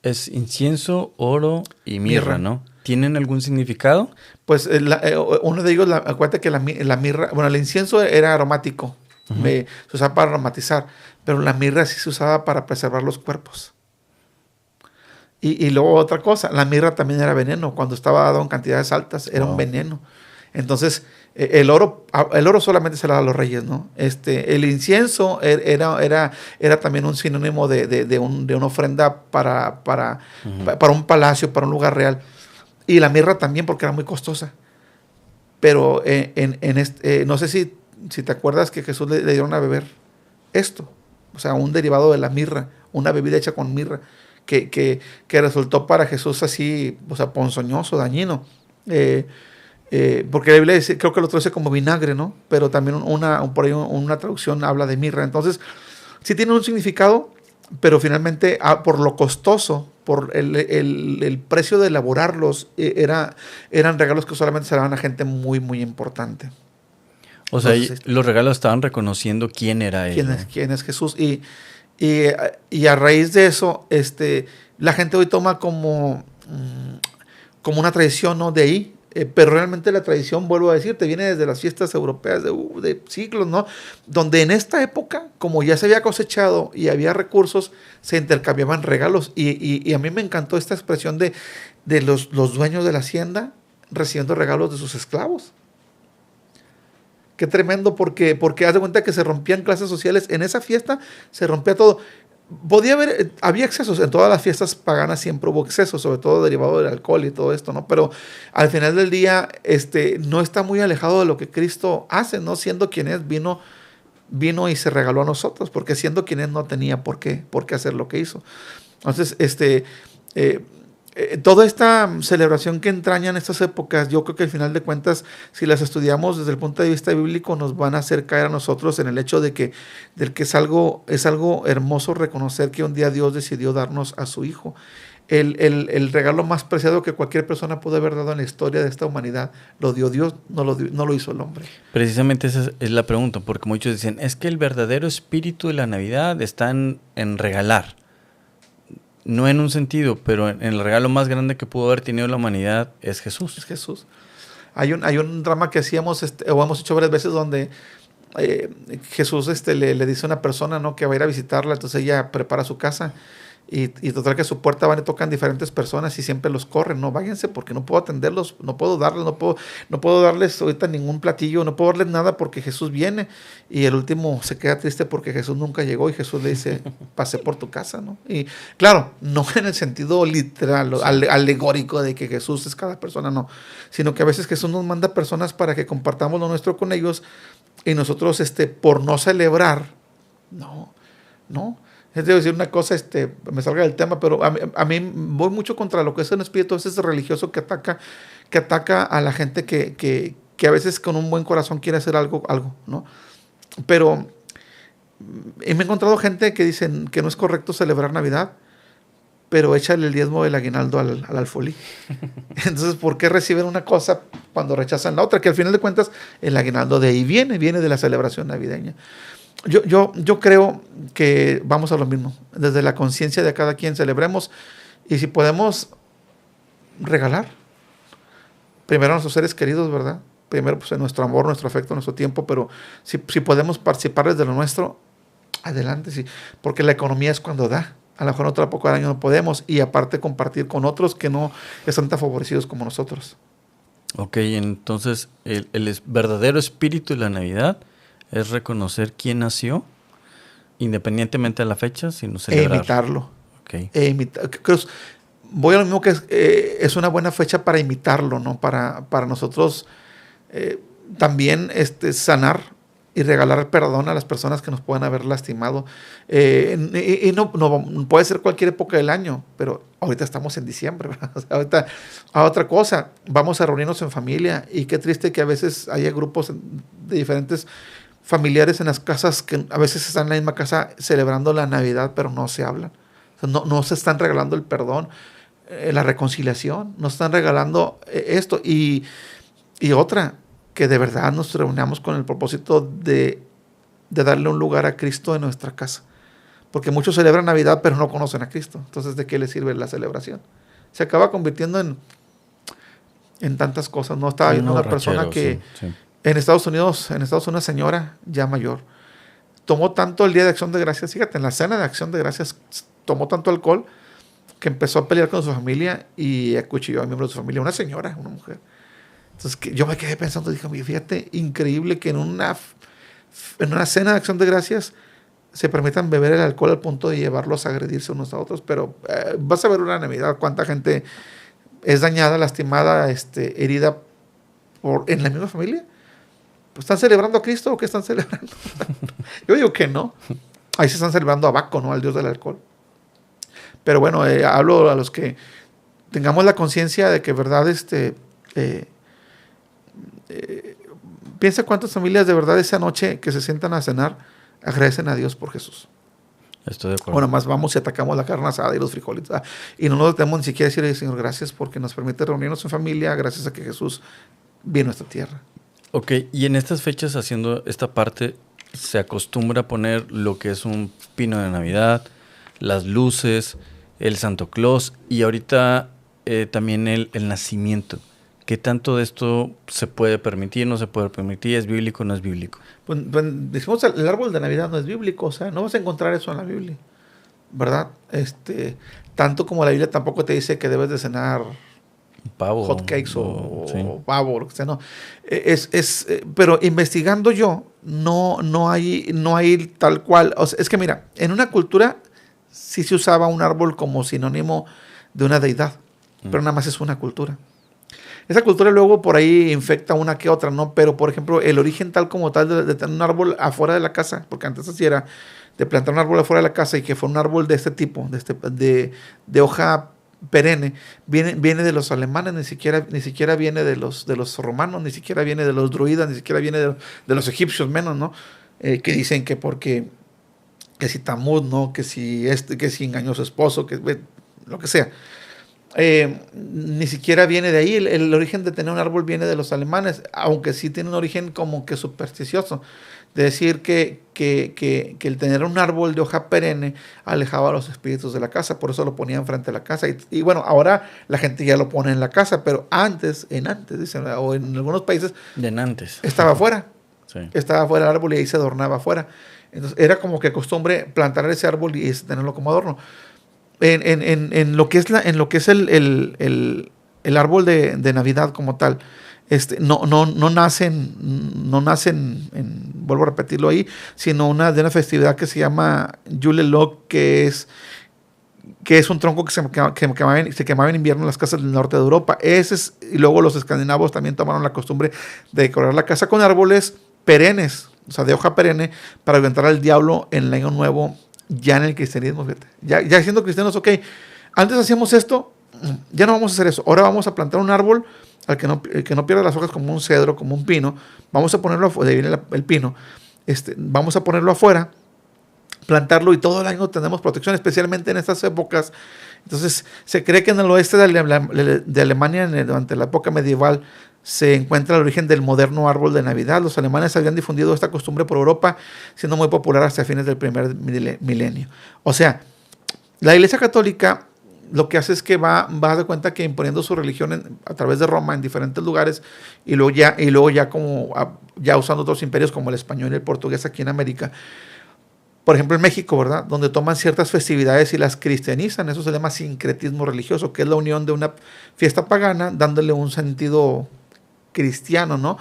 Es incienso, oro y mirra, ¿no? ¿Tienen algún significado? Pues uno de ellos, acuérdate que la mirra, bueno, el incienso era aromático, se usaba para aromatizar, pero la mirra sí se usaba para preservar los cuerpos. Y luego otra cosa, la mirra también era veneno, cuando estaba dado en cantidades altas, era un veneno. Entonces, el oro solamente se le da a los reyes, ¿no? El incienso era también un sinónimo de una ofrenda para un palacio, para un lugar real. Y la mirra también, porque era muy costosa. Pero no sé si te acuerdas que Jesús le dieron a beber esto. O sea, un derivado de la mirra, una bebida hecha con mirra, que resultó para Jesús así, o sea, ponzoñoso, dañino. Porque la Biblia dice, creo que lo traduce como vinagre, ¿no? Pero también por ahí una traducción habla de mirra. Entonces, sí tiene un significado, pero finalmente, por lo costoso, por el precio de elaborarlos, eran regalos que solamente se daban a gente muy, muy importante. O sea, entonces, los regalos estaban reconociendo quién era él. ¿Quién es Jesús? Y a raíz de eso, la gente hoy toma como una tradición, ¿no?, de ahí. Pero realmente la tradición, vuelvo a decirte, viene desde las fiestas europeas de siglos, ¿no? Donde en esta época, como ya se había cosechado y había recursos, se intercambiaban regalos. Y a mí me encantó esta expresión de los dueños de la hacienda recibiendo regalos de sus esclavos. Qué tremendo, porque haz de cuenta que se rompían clases sociales. En esa fiesta se rompía todo. Había excesos, en todas las fiestas paganas siempre hubo excesos, sobre todo derivado del alcohol y todo esto, ¿no? Pero al final del día, no está muy alejado de lo que Cristo hace, ¿no? Siendo quien es, vino y se regaló a nosotros, porque siendo quien es no tenía por qué hacer lo que hizo. Entonces, toda esta celebración que entrañan estas épocas, yo creo que al final de cuentas, si las estudiamos desde el punto de vista bíblico, nos van a hacer caer a nosotros en el hecho de que es algo hermoso reconocer que un día Dios decidió darnos a su Hijo. El regalo más preciado que cualquier persona pudo haber dado en la historia de esta humanidad, lo dio Dios, no lo hizo el hombre. Precisamente esa es la pregunta, porque muchos dicen, es que el verdadero espíritu de la Navidad está en regalar. no en un sentido, pero en el regalo más grande que pudo haber tenido la humanidad es Jesús. Es Jesús. Hay un drama que hacíamos, o hemos hecho varias veces, donde Jesús le dice a una persona, ¿no?, que va a ir a visitarla, entonces ella prepara su casa y total que a su puerta van y tocan diferentes personas y siempre los corren, no, váyanse porque no puedo atenderlos, no puedo darles ahorita ningún platillo, no puedo darles nada porque Jesús viene, y el último se queda triste porque Jesús nunca llegó y Jesús le dice, pasé por tu casa, ¿no? Y claro, no en el sentido literal, sí, alegórico de que Jesús es cada persona, no, sino que a veces Jesús nos manda personas para que compartamos lo nuestro con ellos. Y nosotros, por no celebrar, no. Es decir una cosa, me salga del tema, pero a mí voy mucho contra lo que es un espíritu ese religioso que ataca a la gente que a veces con un buen corazón quiere hacer algo, ¿no? Pero me he encontrado gente que dicen que no es correcto celebrar Navidad, pero échale el diezmo del aguinaldo al alfolí. Entonces, ¿por qué reciben una cosa cuando rechazan la otra? Que al final de cuentas, el aguinaldo de ahí viene de la celebración navideña. Yo creo que vamos a lo mismo. Desde la conciencia de cada quien celebremos, y si podemos regalar, primero a nuestros seres queridos, ¿verdad? Primero, pues, en nuestro amor, nuestro afecto, nuestro tiempo, pero si podemos participar desde lo nuestro, adelante, sí. Porque la economía es cuando da. A lo mejor otra época del año no podemos, y aparte compartir con otros que no están tan favorecidos como nosotros. Ok, entonces el verdadero espíritu de la Navidad es reconocer quién nació, independientemente de la fecha, sino celebrar. Imitarlo. Okay. Voy a lo mismo, que es una buena fecha para imitarlo, ¿no? Para nosotros también sanar y regalar perdón a las personas que nos puedan haber lastimado. Y no puede ser cualquier época del año, pero ahorita estamos en diciembre, ¿verdad? O sea, ahorita a otra cosa, vamos a reunirnos en familia, y qué triste que a veces haya grupos de diferentes familiares en las casas que a veces están en la misma casa celebrando la Navidad, pero no se hablan. O sea, no se están regalando el perdón, la reconciliación, no están regalando esto. Y otra, que de verdad nos reunamos con el propósito de darle un lugar a Cristo en nuestra casa. Porque muchos celebran Navidad, pero no conocen a Cristo. Entonces, ¿de qué les sirve la celebración? Se acaba convirtiendo en tantas cosas. No estaba viendo una persona que sí. En Estados Unidos, una señora ya mayor, tomó tanto el Día de Acción de Gracias, fíjate, en la cena de Acción de Gracias, tomó tanto alcohol que empezó a pelear con su familia y acuchilló a miembros de su familia. Una señora, una mujer. Entonces, yo me quedé pensando, dije, fíjate, increíble que en una cena de Acción de Gracias se permitan beber el alcohol al punto de llevarlos a agredirse unos a otros. Pero vas a ver una Navidad, cuánta gente es dañada, lastimada, herida en la misma familia. Pues, ¿están celebrando a Cristo o qué están celebrando? Yo digo que no. Ahí se están celebrando a Baco, ¿no? Al dios del alcohol. Pero bueno, hablo a los que tengamos la conciencia de que, verdad, piensa cuántas familias de verdad esa noche que se sientan a cenar agradecen a Dios por Jesús. Estoy de acuerdo. Bueno, más vamos y atacamos la carne asada y los frijoles, ¿verdad? Y no nos detenemos ni siquiera a decirle, Señor, gracias porque nos permite reunirnos en familia, gracias a que Jesús vino a esta tierra. Ok, y en estas fechas, haciendo esta parte, se acostumbra a poner lo que es un pino de Navidad, las luces, el Santo Claus, y ahorita también el nacimiento. ¿Qué tanto de esto se puede permitir, no se puede permitir? ¿Es bíblico o no es bíblico? Pues decimos, el árbol de Navidad no es bíblico, o sea, no vas a encontrar eso en la Biblia, ¿verdad? Tanto como la Biblia tampoco te dice que debes de cenar pavo, hot cakes o pavo, lo que sea, no. Pero investigando yo, no hay tal cual. O sea, es que mira, en una cultura sí se usaba un árbol como sinónimo de una deidad, pero nada más es una cultura. Esa cultura luego por ahí infecta una que otra, ¿no? Pero, por ejemplo, el origen tal como tal de tener un árbol afuera de la casa, porque antes así era, de plantar un árbol afuera de la casa y que fue un árbol de este tipo, de hoja perenne, viene de los alemanes, ni siquiera viene de los romanos, ni siquiera viene de los druidas, ni siquiera viene de los egipcios menos, ¿no? Que dicen que si Tamuz, ¿no? Que si engañó a su esposo, lo que sea. Ni siquiera viene de ahí. El origen de tener un árbol viene de los alemanes, aunque sí tiene un origen como que supersticioso. De decir que el tener un árbol de hoja perenne alejaba a los espíritus de la casa, por eso lo ponían frente a la casa. Y bueno, ahora la gente ya lo pone en la casa, pero antes, dicen, o en algunos países, De antes. estaba afuera. Sí. Estaba afuera el árbol y ahí se adornaba afuera. Entonces era como que costumbre plantar ese árbol y tenerlo como adorno. En lo que es el árbol de Navidad como tal, no nacen, vuelvo a repetirlo ahí, sino de una festividad que se llama Yule Log, que es un tronco que se quemaba en invierno en las casas del norte de Europa. Y luego los escandinavos también tomaron la costumbre de decorar la casa con árboles perennes, o sea, de hoja perenne, para aventar al diablo en el año nuevo, ya en el cristianismo, fíjate. Ya siendo cristianos, ok, antes hacíamos esto, ya no vamos a hacer eso. Ahora vamos a plantar un árbol el que no pierda las hojas, como un cedro, como un pino. Vamos a ponerlo, de ahí viene el pino, vamos a ponerlo afuera, plantarlo, y todo el año tenemos protección, especialmente en estas épocas. Entonces, se cree que en el oeste de Alemania, durante la época medieval, se encuentra el origen del moderno árbol de Navidad. Los alemanes habían difundido esta costumbre por Europa, siendo muy popular hasta fines del primer milenio. O sea, la Iglesia Católica lo que hace es que va a dar cuenta que imponiendo su religión a través de Roma en diferentes lugares, y luego ya usando otros imperios como el español y el portugués aquí en América. Por ejemplo, en México, ¿verdad? Donde toman ciertas festividades y las cristianizan. Eso se llama sincretismo religioso, que es la unión de una fiesta pagana dándole un sentido cristiano, ¿no?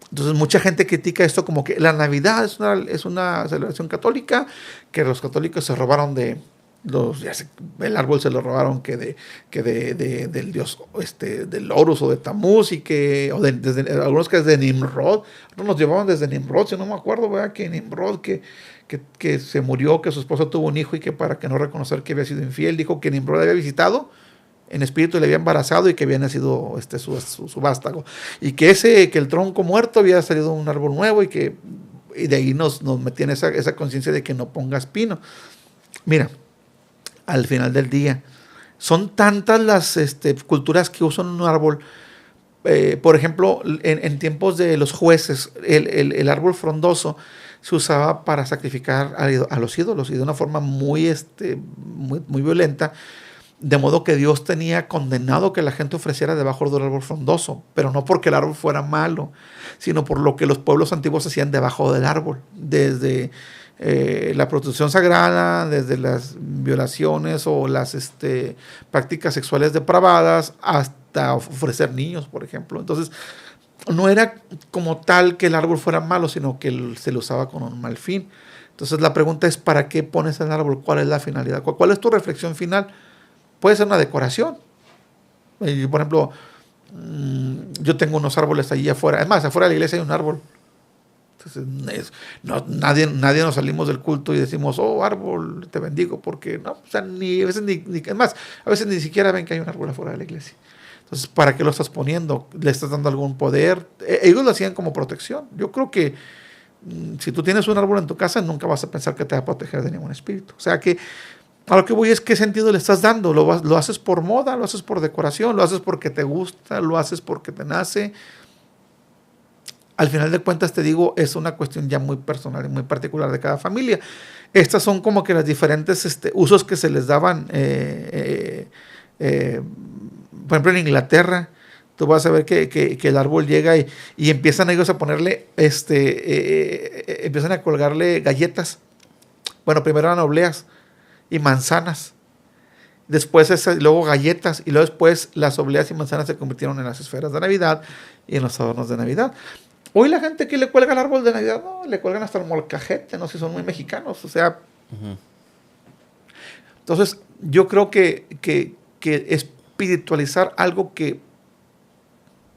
Entonces mucha gente critica esto como que la Navidad es una celebración católica, que los católicos se robaron el árbol se lo robaron del dios del Horus o de Tamuz, y algunos que es de Nimrod. Nos llevaban desde Nimrod, si no me acuerdo, ¿verdad? Que Nimrod que se murió, que su esposa tuvo un hijo, y que para que no reconocer que había sido infiel, dijo que Nimrod había visitado en espíritu, le había embarazado, y que había nacido su vástago, y que el tronco muerto había salido un árbol nuevo, y de ahí nos metían esa conciencia de que no pongas pino. Mira, al final del día, son tantas las culturas que usan un árbol. Por ejemplo, en tiempos de los jueces, el árbol frondoso se usaba para sacrificar a los ídolos, y de una forma muy violenta, de modo que Dios tenía condenado que la gente ofreciera debajo del árbol frondoso, pero no porque el árbol fuera malo, sino por lo que los pueblos antiguos hacían debajo del árbol, desde la prostitución sagrada, desde las violaciones o las prácticas sexuales depravadas, hasta ofrecer niños, por ejemplo. Entonces, no era como tal que el árbol fuera malo, sino que se lo usaba con un mal fin. Entonces, la pregunta es, ¿para qué pones el árbol? ¿Cuál es la finalidad? ¿Cuál es tu reflexión final? Puede ser una decoración. Por ejemplo, yo tengo unos árboles allí afuera. Es más, afuera de la iglesia hay un árbol. Entonces, nadie nos salimos del culto y decimos, oh, árbol, te bendigo, porque no, o sea, es más, a veces ni siquiera ven que hay un árbol afuera de la iglesia. Entonces, ¿para qué lo estás poniendo? ¿Le estás dando algún poder? Ellos lo hacían como protección. Yo creo que si tú tienes un árbol en tu casa, nunca vas a pensar que te va a proteger de ningún espíritu. O sea que a lo que voy es, ¿qué sentido le estás dando? ¿Lo haces por moda? ¿Lo haces por decoración? ¿Lo haces porque te gusta? ¿Lo haces porque te nace? Al final de cuentas, te digo, es una cuestión ya muy personal y muy particular de cada familia. Estas son como que las diferentes usos que se les daban. Por ejemplo, en Inglaterra, tú vas a ver que el árbol llega y empiezan ellos a ponerle, empiezan a colgarle galletas. Bueno, primero eran obleas y manzanas. Después luego galletas, y luego después las obleas y manzanas se convirtieron en las esferas de Navidad y en los adornos de Navidad. Hoy la gente que le cuelga el árbol de Navidad, no, le cuelgan hasta el molcajete, no sé si son muy mexicanos, o sea. Entonces, yo creo que espiritualizar algo que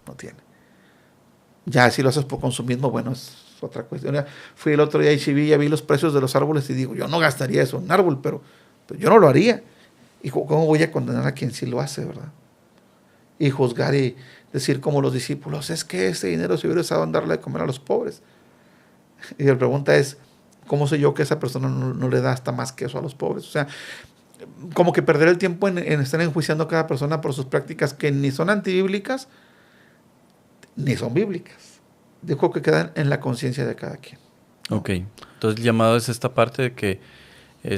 no tiene. Ya si lo haces por consumismo, bueno, es otra cuestión. Fui el otro día a H-E-B, ya vi los precios de los árboles y digo, yo no gastaría eso en un árbol, pero yo no lo haría. Y ¿cómo voy a condenar a quien sí lo hace, verdad? Y juzgar y decir como los discípulos, es que ese dinero se hubiera usado en darle de comer a los pobres. Y la pregunta es, ¿cómo sé yo que esa persona no le da hasta más que eso a los pobres? O sea, como que perder el tiempo en estar enjuiciando a cada persona por sus prácticas que ni son antibíblicas ni son bíblicas. Digo que quedan en la conciencia de cada quien, ¿no? Ok, entonces el llamado es esta parte de que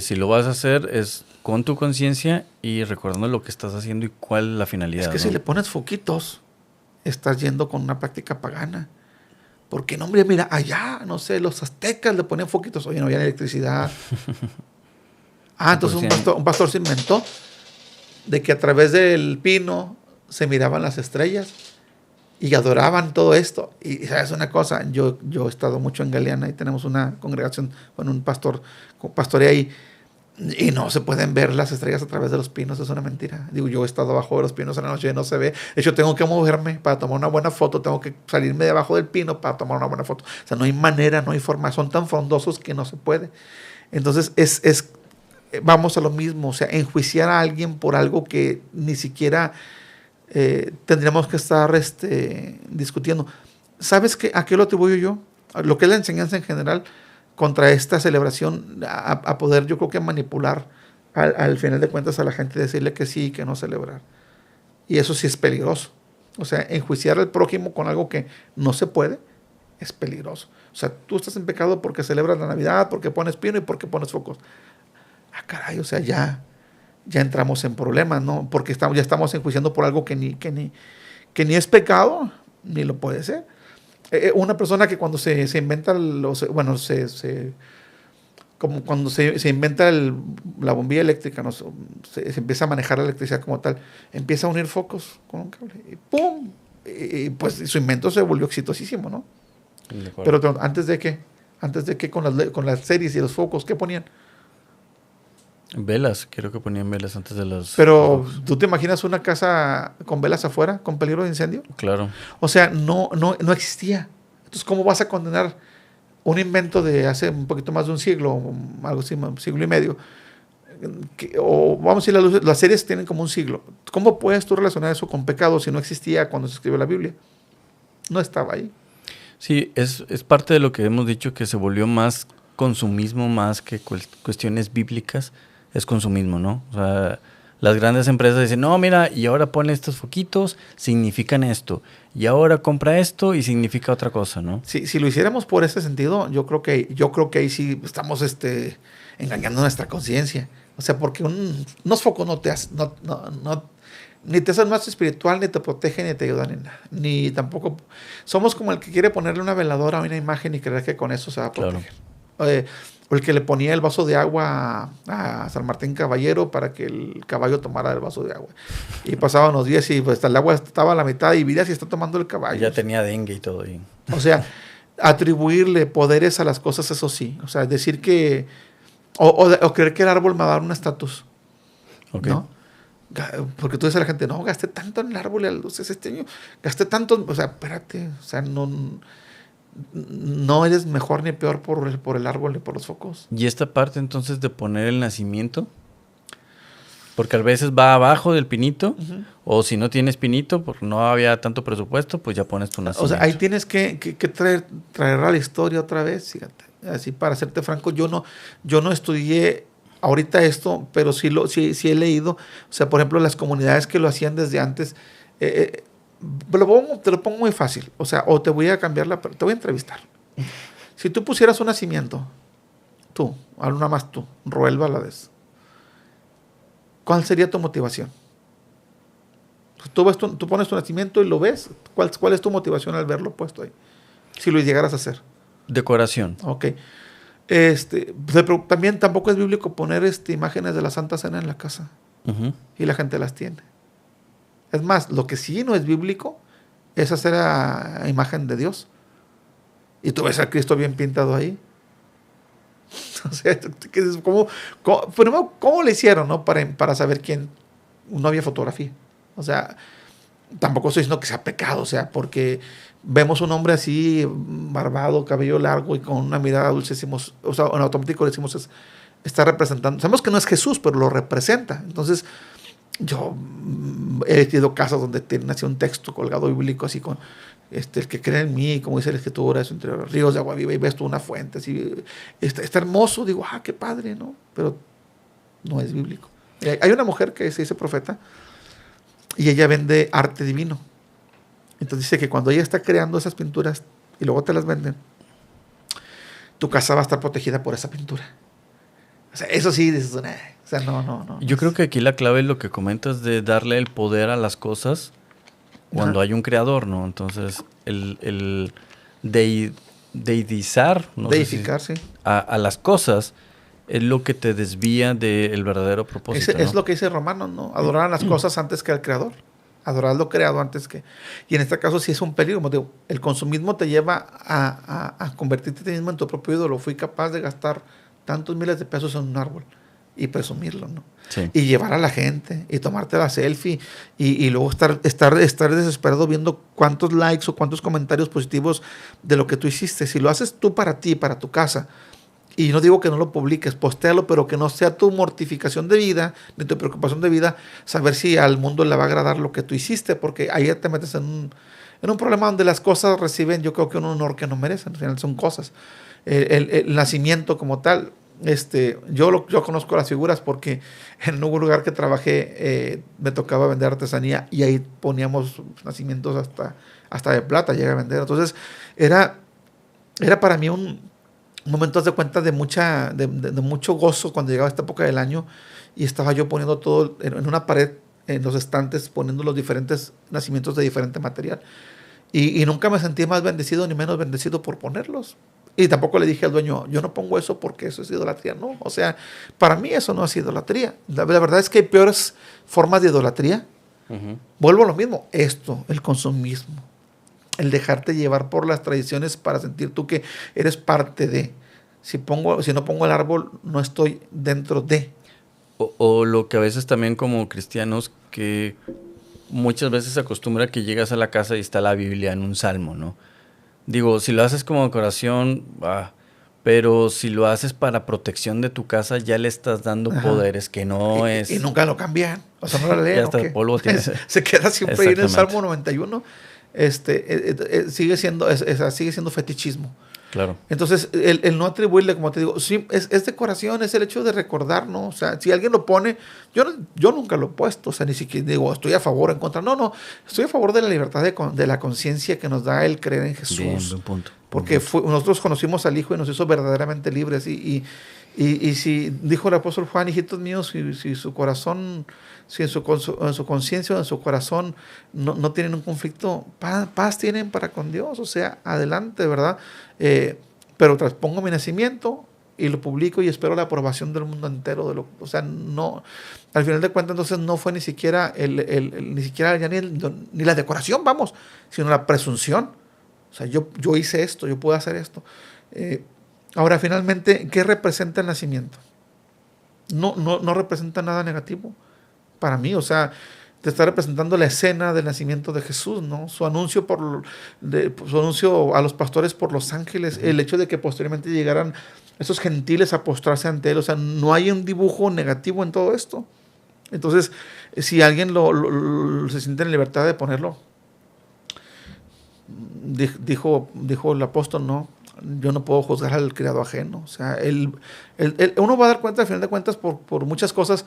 si lo vas a hacer es con tu conciencia y recordando lo que estás haciendo y cuál es la finalidad. Es que ¿no? si le pones foquitos, estás yendo con una práctica pagana. Porque no, hombre, mira, allá, no sé, los aztecas le ponían foquitos. Oye, no había electricidad. Entonces un pastor se inventó de que a través del pino se miraban las estrellas y adoraban todo esto. Y sabes una cosa, yo he estado mucho en Galeana y tenemos una congregación, bueno, un pastor, pastorea ahí, y no se pueden ver las estrellas a través de los pinos, es una mentira. Digo, yo he estado abajo de los pinos en la noche y no se ve. De hecho, tengo que moverme para tomar una buena foto, tengo que salirme de abajo del pino para tomar una buena foto. O sea, no hay manera, no hay forma, son tan frondosos que no se puede. Entonces, vamos a lo mismo, o sea, enjuiciar a alguien por algo que ni siquiera tendríamos que estar discutiendo. ¿Sabes a qué lo atribuyo yo? Lo que es la enseñanza en general contra esta celebración, a poder, yo creo que manipular al final de cuentas a la gente, decirle que sí y que no celebrar. Y eso sí es peligroso. O sea, enjuiciar al prójimo con algo que no se puede es peligroso. O sea, tú estás en pecado porque celebras la Navidad, porque pones pino y porque pones focos. Caray, o sea, ya entramos en problemas, ¿no? Porque ya estamos enjuiciando por algo que ni es pecado, ni lo puede ser. Una persona que cuando se inventa como cuando se inventa la bombilla eléctrica, ¿no? Se empieza a manejar la electricidad como tal, empieza a unir focos con un cable y ¡pum! Y pues su invento se volvió exitosísimo, ¿no? Pero antes de qué con las series y los focos, ¿qué ponían? Velas, creo que ponían velas antes de los... Pero, ¿tú te imaginas una casa con velas afuera, con peligro de incendio? Claro. O sea, no existía. Entonces, ¿cómo vas a condenar un invento de hace un poquito más de un siglo, algo así, un siglo y medio? O vamos a decir, las series tienen como un siglo. ¿Cómo puedes tú relacionar eso con pecado si no existía cuando se escribió la Biblia? No estaba ahí. Sí, es parte de lo que hemos dicho, que se volvió más consumismo, más que cuestiones bíblicas. Es consumismo, ¿no? O sea, las grandes empresas dicen, no, mira, y ahora pone estos foquitos, significan esto. Y ahora compra esto y significa otra cosa, ¿no? Si lo hiciéramos por ese sentido, yo creo que ahí sí estamos engañando nuestra conciencia. O sea, porque unos focos ni te hacen más espiritual, ni te protegen, ni te ayudan en nada. Ni tampoco... Somos como el que quiere ponerle una veladora a una imagen y creer que con eso se va a proteger. Claro. O el que le ponía el vaso de agua a San Martín Caballero para que el caballo tomara el vaso de agua. Y pasaban los días y pues el agua estaba a la mitad y vida si está tomando el caballo. Ya tenía dengue y todo ahí. O sea, atribuirle poderes a las cosas, eso sí. O sea, decir que... O creer que el árbol me va a dar un estatus. Okay. ¿No? Porque tú dices a la gente, no, gasté tanto en el árbol este año. Gasté tanto... O sea, espérate. O sea, no eres mejor ni peor por el árbol ni por los focos. ¿Y esta parte entonces de poner el nacimiento? Porque a veces va abajo del pinito, o si no tienes pinito, porque no había tanto presupuesto, pues ya pones tu nacimiento. O sea, ahí tienes que traer a la historia otra vez, fíjate. Así, para serte franco, yo no estudié ahorita esto, pero sí he leído. O sea, por ejemplo, las comunidades que lo hacían desde antes... te lo pongo muy fácil. O sea, o te voy a te voy a entrevistar. Si tú pusieras un nacimiento, tú, nada más tú, Roel Valadez, ¿cuál sería tu motivación? Tú pones tu nacimiento y lo ves. ¿Cuál es tu motivación al verlo puesto ahí? Si lo llegaras a hacer. Decoración. Ok. Pero también tampoco es bíblico poner imágenes de la Santa Cena en la casa. Y la gente las tiene. Es más, lo que sí no es bíblico es hacer a imagen de Dios. Y tú ves a Cristo bien pintado ahí. O sea, ¿cómo le hicieron, no? Para saber quién. No había fotografía. O sea, tampoco estoy diciendo que sea pecado. O sea, porque vemos un hombre así, barbado, cabello largo y con una mirada dulce, decimos, o sea, en automático le decimos, está representando. Sabemos que no es Jesús, pero lo representa. Entonces, yo he tenido casas donde tienen así un texto colgado bíblico, así con el que cree en mí, como dice la Escritura, es entre los ríos de agua viva y ves tú una fuente, así, está hermoso, digo, qué padre, ¿no? Pero no es bíblico. Hay una mujer que se dice profeta y ella vende arte divino. Entonces dice que cuando ella está creando esas pinturas y luego te las venden, tu casa va a estar protegida por esa pintura. O sea, eso sí, dices, o sea, no. Yo creo que aquí la clave es lo que comentas de darle el poder a las cosas cuando hay un creador, ¿no? Entonces, el deidizar, deificar, sí. A las cosas es lo que te desvía del verdadero propósito. Es lo que dice Romanos, ¿no? Adorar a las cosas antes que al creador. Adorar lo creado antes que... Y en este caso sí es un peligro. Como digo, el consumismo te lleva a convertirte a ti mismo en tu propio ídolo. Fui capaz de gastar tantos miles de pesos en un árbol y presumirlo, ¿no? Sí. Y llevar a la gente y tomarte la selfie y luego estar desesperado viendo cuántos likes o cuántos comentarios positivos de lo que tú hiciste. Si lo haces tú para ti, para tu casa, y no digo que no lo publiques, postéalo, pero que no sea tu mortificación de vida, ni tu preocupación de vida, saber si al mundo le va a agradar lo que tú hiciste, porque ahí te metes en un problema donde las cosas reciben, yo creo que un honor que no merecen, al final son cosas. El nacimiento como tal, yo conozco las figuras porque en un lugar que trabajé me tocaba vender artesanía y ahí poníamos nacimientos hasta de plata, llegué a vender. Entonces era para mí un momentos de cuenta de mucho gozo cuando llegaba esta época del año y estaba yo poniendo todo en una pared, en los estantes, poniendo los diferentes nacimientos de diferente material. Y nunca me sentí más bendecido ni menos bendecido por ponerlos. Y tampoco le dije al dueño, yo no pongo eso porque eso es idolatría. No, o sea, para mí eso no es idolatría. La verdad es que hay peores formas de idolatría. Uh-huh. Vuelvo a lo mismo, el consumismo. El dejarte llevar por las tradiciones para sentir tú que eres parte de. Si no pongo el árbol, no estoy dentro de. O lo que a veces también como cristianos, que muchas veces se acostumbra que llegas a la casa y está la Biblia en un salmo, ¿no? Digo, si lo haces como decoración, pero si lo haces para protección de tu casa, ya le estás dando poderes que no es... Y nunca lo cambian. O sea, no lo leen. Ya hasta el polvo tiene. Se queda siempre ahí en el Salmo 91. Sigue siendo fetichismo. Claro. Entonces, el no atribuirle, como te digo, sí, es decoración, es el hecho de recordar, ¿no? O sea, si alguien lo pone, yo nunca lo he puesto, o sea, ni siquiera digo, estoy a favor o en contra. No, estoy a favor de la libertad de la conciencia que nos da el creer en Jesús. Bien, buen punto. Porque nosotros conocimos al Hijo y nos hizo verdaderamente libres. Y si dijo el apóstol Juan, hijitos míos, si su corazón, si en su conciencia o en su corazón no tienen un conflicto, paz tienen para con Dios. O sea, adelante, ¿verdad? Pero traspongo mi nacimiento y lo publico y espero la aprobación del mundo entero. O sea, no, al final de cuentas, entonces no fue ni siquiera ni la decoración, sino la presunción. O sea, yo hice esto, yo puedo hacer esto. Ahora, finalmente, ¿qué representa el nacimiento? No representa nada negativo para mí. O sea, te está representando la escena del nacimiento de Jesús, ¿no? Su anuncio a los pastores por los ángeles, el hecho de que posteriormente llegaran esos gentiles a postrarse ante él. O sea, no hay un dibujo negativo en todo esto. Entonces, si alguien se siente en libertad de ponerlo, dijo el apóstol, no, yo no puedo juzgar al criado ajeno. O sea, uno va a dar cuenta, al final de cuentas, por muchas cosas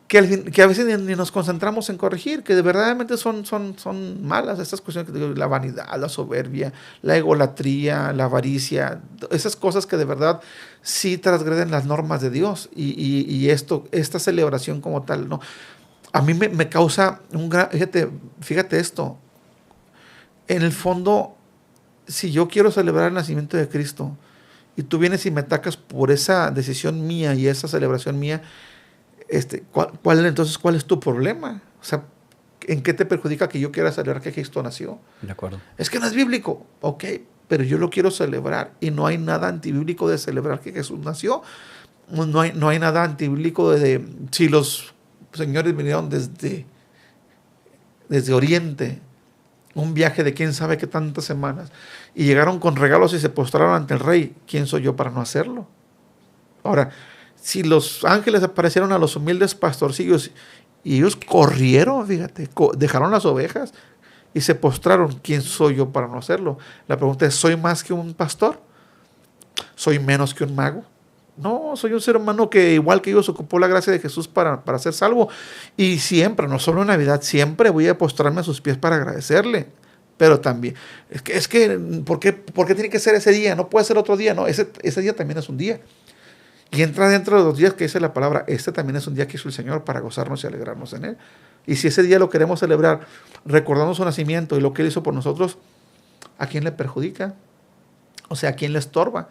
que a veces ni nos concentramos en corregir, que de verdaderamente son malas. Estas cuestiones, la vanidad, la soberbia, la egolatría, la avaricia, esas cosas que de verdad sí transgreden las normas de Dios. Y esta celebración como tal, ¿no? A mí me causa un gran... Fíjate esto. En el fondo, si yo quiero celebrar el nacimiento de Cristo y tú vienes y me atacas por esa decisión mía y esa celebración mía, ¿cuál es tu problema? O sea, ¿en qué te perjudica que yo quiera celebrar que Cristo nació? De acuerdo. Es que no es bíblico. Ok, pero yo lo quiero celebrar y no hay nada antibíblico de celebrar que Jesús nació. No hay nada antibíblico de si los señores vinieron desde Oriente, un viaje de quién sabe qué tantas semanas, y llegaron con regalos y se postraron ante el rey. ¿Quién soy yo para no hacerlo? Ahora, si los ángeles aparecieron a los humildes pastorcillos y ellos corrieron, fíjate, dejaron las ovejas y se postraron, ¿quién soy yo para no hacerlo? La pregunta es, ¿soy más que un pastor? ¿Soy menos que un mago? No, soy un ser humano que igual que ellos ocupó la gracia de Jesús para ser salvo. Y siempre, no solo en Navidad, siempre voy a postrarme a sus pies para agradecerle. Pero también, ¿por qué tiene que ser ese día? No puede ser otro día, no, ese día también es un día. Y entra dentro de los días que dice la palabra, este también es un día que hizo el Señor para gozarnos y alegrarnos en él. Y si ese día lo queremos celebrar recordando su nacimiento y lo que él hizo por nosotros, ¿a quién le perjudica? O sea, ¿a quién le estorba?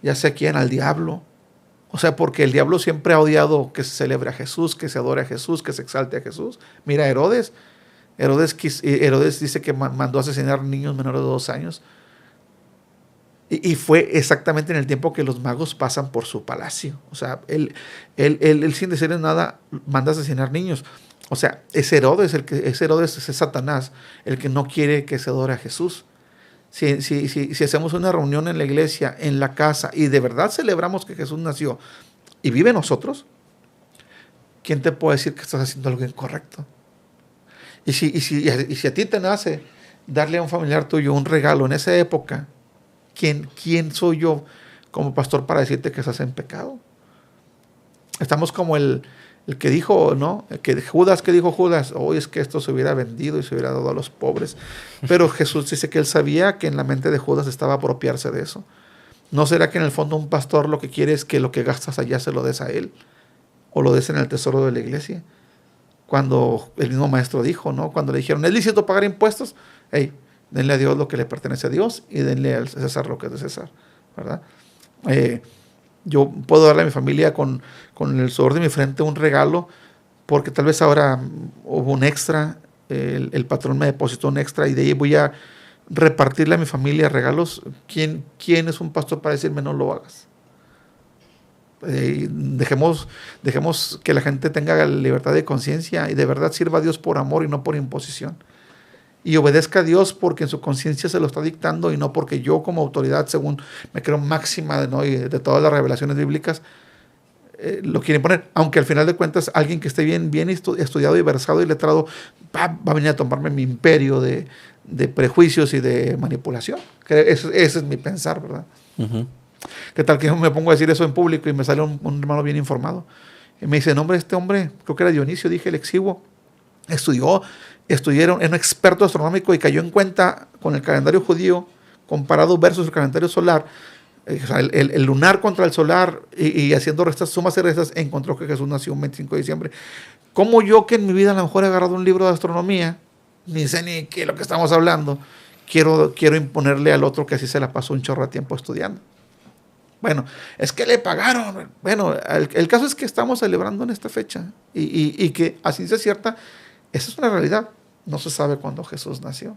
Ya sea a quién, al diablo. O sea, porque el diablo siempre ha odiado que se celebre a Jesús, que se adore a Jesús, que se exalte a Jesús. Mira, Herodes dice que mandó a asesinar niños menores de 2 años. Y fue exactamente en el tiempo que los magos pasan por su palacio. O sea, él sin decirles nada, manda a asesinar niños. O sea, es Herodes, es Satanás, el que no quiere que se adore a Jesús. Si hacemos una reunión en la iglesia, en la casa, y de verdad celebramos que Jesús nació y vive en nosotros, ¿quién te puede decir que estás haciendo algo incorrecto? Y si a ti te nace darle a un familiar tuyo un regalo en esa época, ¿quién soy yo como pastor para decirte que estás en pecado? Estamos como el que dijo, ¿no? ¿Qué dijo Judas? Es que esto se hubiera vendido y se hubiera dado a los pobres. Pero Jesús dice que él sabía que en la mente de Judas estaba apropiarse de eso. ¿No será que en el fondo un pastor lo que quiere es que lo que gastas allá se lo des a él? ¿O lo des en el tesoro de la iglesia? Cuando el mismo maestro dijo, ¿no? Cuando le dijeron, ¿es lícito pagar impuestos? Denle a Dios lo que le pertenece a Dios y denle al César lo que es de César, ¿verdad? Yo puedo darle a mi familia con el sudor de mi frente un regalo, porque tal vez ahora hubo un extra, el patrón me depositó un extra y de ahí voy a repartirle a mi familia regalos. ¿Quién es un pastor para decirme no lo hagas? Dejemos que la gente tenga libertad de conciencia y de verdad sirva a Dios por amor y no por imposición. Y obedezca a Dios porque en su conciencia se lo está dictando y no porque yo como autoridad, según me creo máxima de todas las revelaciones bíblicas, lo quieren poner. Aunque al final de cuentas alguien que esté bien estudiado y versado y letrado va a venir a tomarme mi imperio de prejuicios y de manipulación. Ese es mi pensar, ¿verdad? Uh-huh. ¿Qué tal que yo me pongo a decir eso en público y me sale un hermano bien informado? Y me dice, no, hombre, este hombre, creo que era Dionisio, dije, el exiguo, estudiaron, era un experto astronómico y cayó en cuenta con el calendario judío comparado versus el calendario solar, o sea, el lunar contra el solar y haciendo sumas y restas, encontró que Jesús nació un 25 de diciembre. ¿Cómo yo, que en mi vida a lo mejor he agarrado un libro de astronomía, ni sé ni qué es lo que estamos hablando, quiero imponerle al otro que así se la pasó un chorro de tiempo estudiando? Bueno, es que le pagaron. Bueno, el caso es que estamos celebrando en esta fecha y que a ciencia cierta, esa es una realidad. No se sabe cuándo Jesús nació.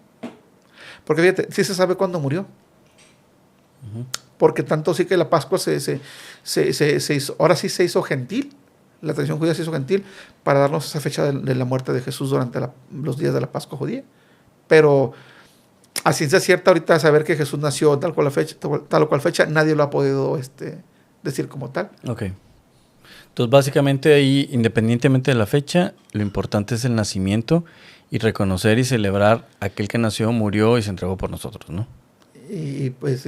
Porque fíjate, sí se sabe cuándo murió. Uh-huh. Porque tanto sí que la Pascua se hizo, ahora sí se hizo gentil. La tradición judía se hizo gentil para darnos esa fecha de la muerte de Jesús durante los días de la Pascua judía. Pero a ciencia cierta, ahorita saber que Jesús nació tal o cual fecha, nadie lo ha podido decir como tal. Ok. Entonces, básicamente ahí, independientemente de la fecha, lo importante es el nacimiento y reconocer y celebrar aquel que nació, murió y se entregó por nosotros, ¿no? Y pues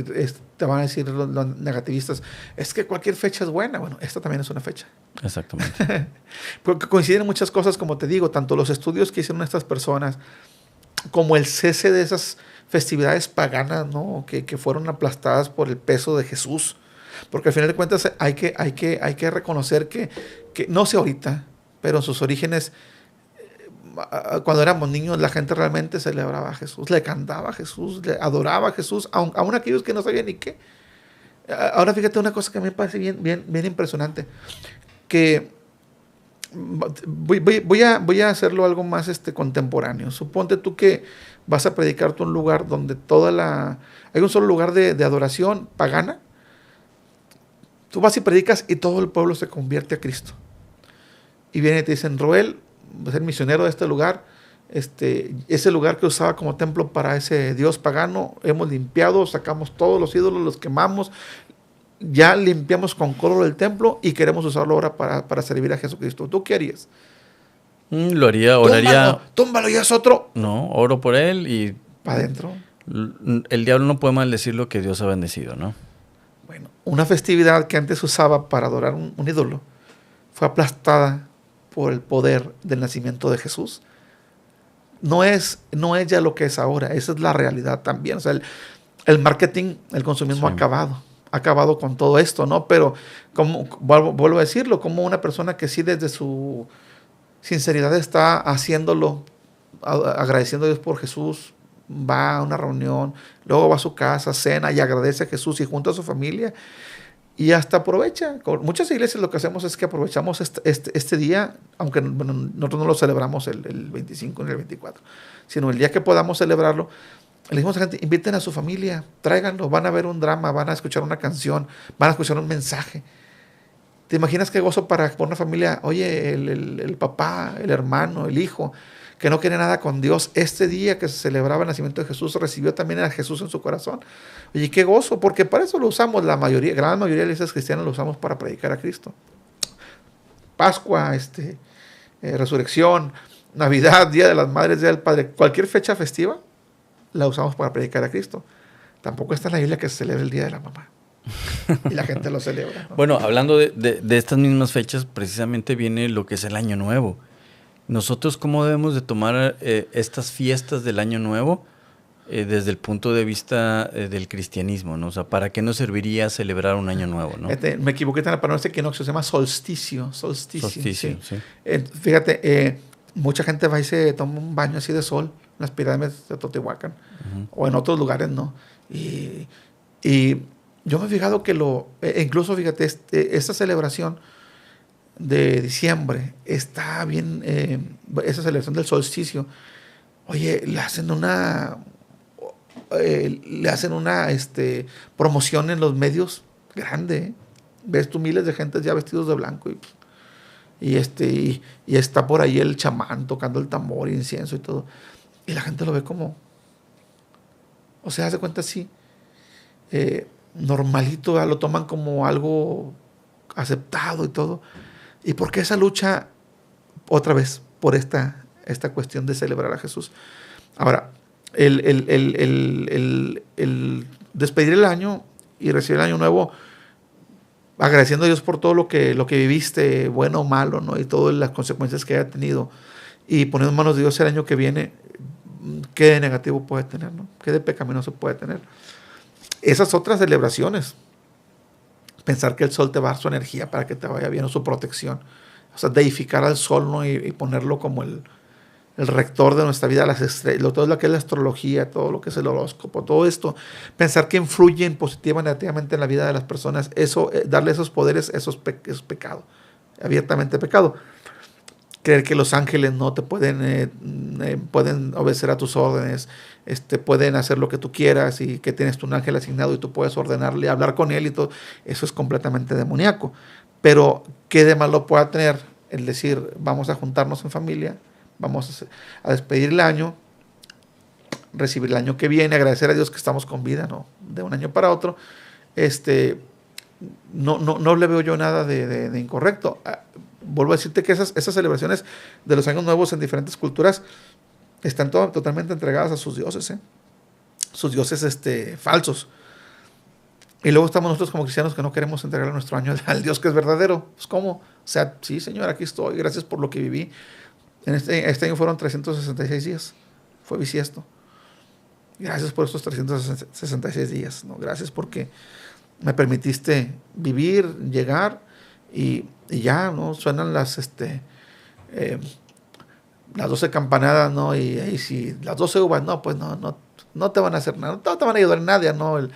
te van a decir los negativistas, es que cualquier fecha es buena. Bueno, esta también es una fecha. Exactamente. Porque coinciden muchas cosas, como te digo, tanto los estudios que hicieron estas personas, como el cese de esas festividades paganas, ¿no? que fueron aplastadas por el peso de Jesús. Porque al final de cuentas hay que reconocer que no sé ahorita, pero en sus orígenes, cuando éramos niños, la gente realmente celebraba a Jesús, le cantaba a Jesús, le adoraba a Jesús, aun aquellos que no sabían ni qué. Ahora fíjate una cosa que me parece bien impresionante, que voy a hacerlo algo más contemporáneo. Suponte tú que vas a predicarte un lugar donde hay un solo lugar de adoración pagana. Tú vas y predicas y todo el pueblo se convierte a Cristo. Y vienen y te dicen, Roel, va a ser misionero de este lugar. Ese lugar que usaba como templo para ese dios pagano, hemos limpiado, sacamos todos los ídolos, los quemamos, ya limpiamos con cloro el templo y queremos usarlo ahora para servir a Jesucristo. ¿Tú qué harías? Lo haría, oraría. Túmbalo, ya es otro. No, oro por él y... Para adentro. El diablo no puede maldecir lo que Dios ha bendecido, ¿no? Bueno, una festividad que antes usaba para adorar un ídolo fue aplastada por el poder del nacimiento de Jesús. No es ya lo que es ahora, esa es la realidad también. O sea, el marketing, el consumismo Sí. ha acabado con todo esto, ¿no? Pero como vuelvo a decirlo, como una persona que sí desde su sinceridad está haciéndolo, agradeciendo a Dios por Jesús, va a una reunión, luego va a su casa, cena y agradece a Jesús y junto a su familia y hasta aprovecha. Con muchas iglesias lo que hacemos es que aprovechamos este día, aunque bueno, nosotros no lo celebramos el 25 ni el 24, sino el día que podamos celebrarlo. Le dijimos a la gente, inviten a su familia, tráiganlo, van a ver un drama, van a escuchar una canción, van a escuchar un mensaje. ¿Te imaginas qué gozo para una familia? Oye, el papá, el hermano, el hijo, que no quiere nada con Dios, este día que se celebraba el nacimiento de Jesús, recibió también a Jesús en su corazón. Oye, qué gozo, porque para eso lo usamos, la mayoría, gran mayoría de iglesias cristianas lo usamos para predicar a Cristo. Pascua, Resurrección, Navidad, Día de las Madres, Día del Padre, cualquier fecha festiva, la usamos para predicar a Cristo. Tampoco está en la Biblia que se celebra el Día de la Mamá. Y la gente lo celebra, ¿no? Bueno, hablando de estas mismas fechas, precisamente viene lo que es el Año Nuevo. Nosotros, ¿cómo debemos de tomar estas fiestas del Año Nuevo desde el punto de vista del cristianismo, ¿no? O sea, ¿para qué nos serviría celebrar un Año Nuevo, no? Me equivoqué en la palabra equinoccio, se llama solsticio. Solsticio, sí. Fíjate, mucha gente va y se toma un baño así de sol en las pirámides de Teotihuacán o en otros lugares, ¿no? Y yo me he fijado que incluso, fíjate, esta celebración de diciembre está bien, esa celebración del solsticio, oye, le hacen una promoción en los medios grande, ¿eh? Ves tú miles de gente ya vestidos de blanco y está por ahí el chamán tocando el tambor, incienso y todo, y la gente lo ve como, o sea, hace cuenta así, normalito, ¿verdad? Lo toman como algo aceptado y todo. ¿Y por qué esa lucha otra vez por esta cuestión de celebrar a Jesús? Ahora, el despedir el año y recibir el año nuevo agradeciendo a Dios por todo lo que viviste, bueno o malo, ¿no? Y todas las consecuencias que haya tenido, y poniendo en manos de Dios el año que viene, ¿qué de negativo puede tener, no? ¿Qué de pecaminoso puede tener? Esas otras celebraciones, pensar que el sol te va a dar su energía para que te vaya bien, o su protección, o sea, deificar al sol, ¿no? Y ponerlo como el rector de nuestra vida, las estrellas, todo lo que es la astrología, todo lo que es el horóscopo, todo esto, pensar que influyen positiva o negativamente en la vida de las personas, eso, darle esos poderes, eso es pecado, abiertamente pecado. Creer que los ángeles no te pueden obedecer a tus órdenes, pueden hacer lo que tú quieras, y que tienes tu ángel asignado y tú puedes ordenarle, hablar con él y todo, eso es completamente demoníaco. Pero ¿qué de malo pueda tener el decir, vamos a juntarnos en familia, vamos a despedir el año, recibir el año que viene, agradecer a Dios que estamos con vida, ¿no? De un año para otro, no le veo yo nada de incorrecto. Vuelvo a decirte que esas celebraciones de los años nuevos en diferentes culturas están totalmente entregadas a sus dioses, ¿eh? Sus dioses falsos. Y luego estamos nosotros como cristianos que no queremos entregarle nuestro año al Dios que es verdadero. Pues ¿cómo? O sea, sí, Señor, aquí estoy, gracias por lo que viví. Este año fueron 366 días, fue bisiesto. Gracias por estos 366 días, ¿no? Gracias porque me permitiste vivir, llegar y ya, ¿no? Suenan las 12 campanadas, ¿no? Y si las 12 uvas, no, pues no te van a hacer nada, no te van a ayudar en nada, ¿no? El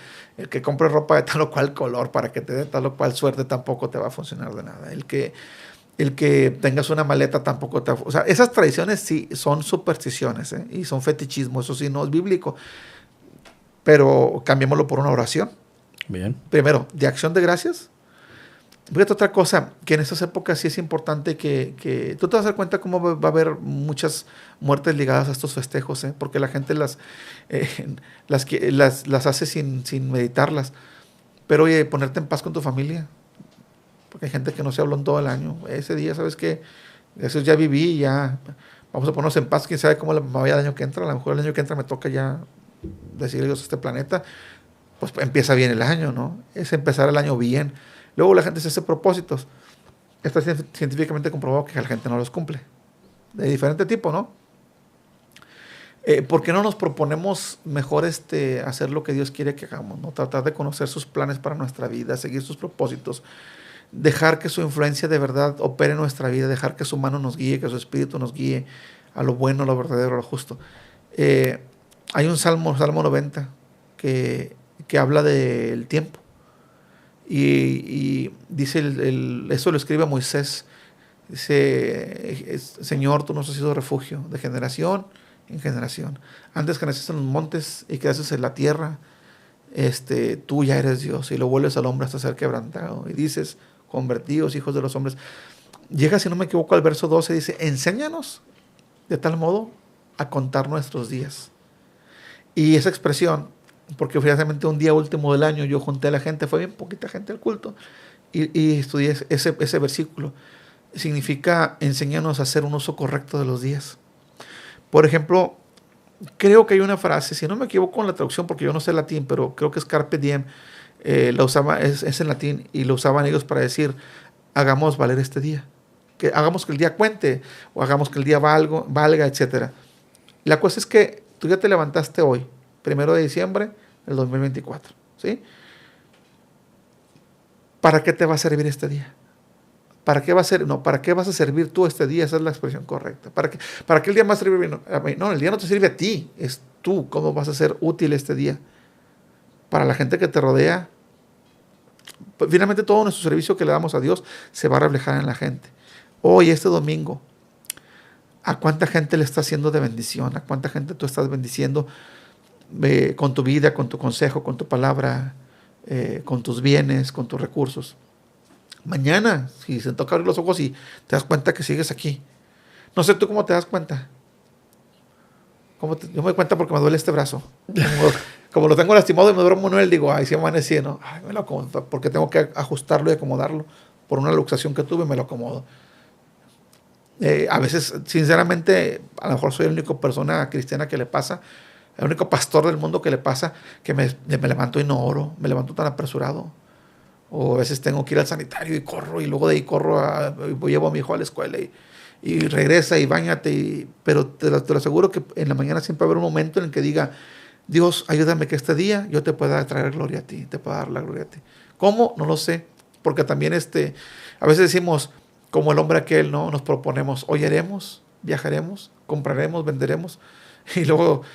que compre ropa de tal o cual color para que te dé tal o cual suerte tampoco te va a funcionar de nada. El que tengas una maleta tampoco te va a... O sea, esas tradiciones sí son supersticiones, ¿eh? Y son fetichismo, eso sí no es bíblico. Pero cambiémoslo por una oración. Bien. Primero, de acción de gracias. Fíjate otra cosa, que en estas épocas sí es importante que tú te vas a dar cuenta cómo va a haber muchas muertes ligadas a estos festejos, ¿eh? Porque la gente las hace sin meditarlas. Pero oye, ponerte en paz con tu familia, porque hay gente que no se habló en todo el año. Ese día, ¿sabes qué? Eso ya viví, ya vamos a ponernos en paz, quién sabe cómo me vaya el año que entra. A lo mejor el año que entra me toca ya decirle adiós a este planeta. pues empieza bien el año, ¿no? Es empezar el año bien. Luego la gente se hace propósitos. Está científicamente comprobado que la gente no los cumple. De diferente tipo, ¿no? ¿Por qué no nos proponemos mejor hacer lo que Dios quiere que hagamos, ¿no? Tratar de conocer sus planes para nuestra vida, seguir sus propósitos, dejar que su influencia de verdad opere en nuestra vida, dejar que su mano nos guíe, que su espíritu nos guíe a lo bueno, a lo verdadero, a lo justo. Hay un Salmo 90, que habla del tiempo. Y dice, eso lo escribe Moisés. Dice, Señor, tú nos has sido refugio de generación en generación. Antes que naciste en los montes y quedaste en la tierra, tú ya eres Dios y lo vuelves al hombre hasta ser quebrantado. Y dices, convertidos, hijos de los hombres. Llega, si no me equivoco, al verso 12, dice, enséñanos de tal modo a contar nuestros días. Y esa expresión, porque finalmente un día último del año yo junté a la gente, fue bien poquita gente al culto, y estudié ese versículo. Significa, enséñanos a hacer un uso correcto de los días. Por ejemplo, creo que hay una frase, si no me equivoco en la traducción, porque yo no sé latín, pero creo que es carpe diem, la usaba, es en latín, y lo usaban ellos para decir, hagamos valer este día, que hagamos que el día cuente, o hagamos que el día valga, etc. La cosa es que tú ya te levantaste hoy, 1 de diciembre del 2024, ¿sí? ¿Para qué te va a servir este día? ¿Para qué vas a servir tú este día? Esa es la expresión correcta. ¿Para qué el día va a servir? No, el día no te sirve a ti. Es tú cómo vas a ser útil este día. Para la gente que te rodea. Pues, finalmente todo nuestro servicio que le damos a Dios se va a reflejar en la gente. Hoy, este domingo, ¿a cuánta gente le está haciendo de bendición? ¿A cuánta gente tú estás bendiciendo con tu vida, con tu consejo, con tu palabra, con tus bienes, con tus recursos? Mañana, si se toca abrir los ojos y te das cuenta que sigues aquí. No sé tú cómo te das cuenta. Yo me doy cuenta porque me duele este brazo. Como lo tengo lastimado y me duermo en él, digo, ay, si amanecí, ¿no? Ay, me lo acomodo, porque tengo que ajustarlo y acomodarlo. Por una luxación que tuve, me lo acomodo. A veces, sinceramente, a lo mejor soy la única persona cristiana que le pasa, el único pastor del mundo que le pasa, que me levanto y no oro, me levanto tan apresurado. O a veces tengo que ir al sanitario y corro, y luego de ahí llevo a mi hijo a la escuela y regresa y báñate. Pero te lo aseguro que en la mañana siempre va a haber un momento en el que diga, Dios, ayúdame que este día yo te pueda traer gloria a ti, te pueda dar la gloria a ti. ¿Cómo? No lo sé. Porque también a veces decimos, como el hombre aquel, ¿no? Nos proponemos, hoy haremos, viajaremos, compraremos, venderemos. Y luego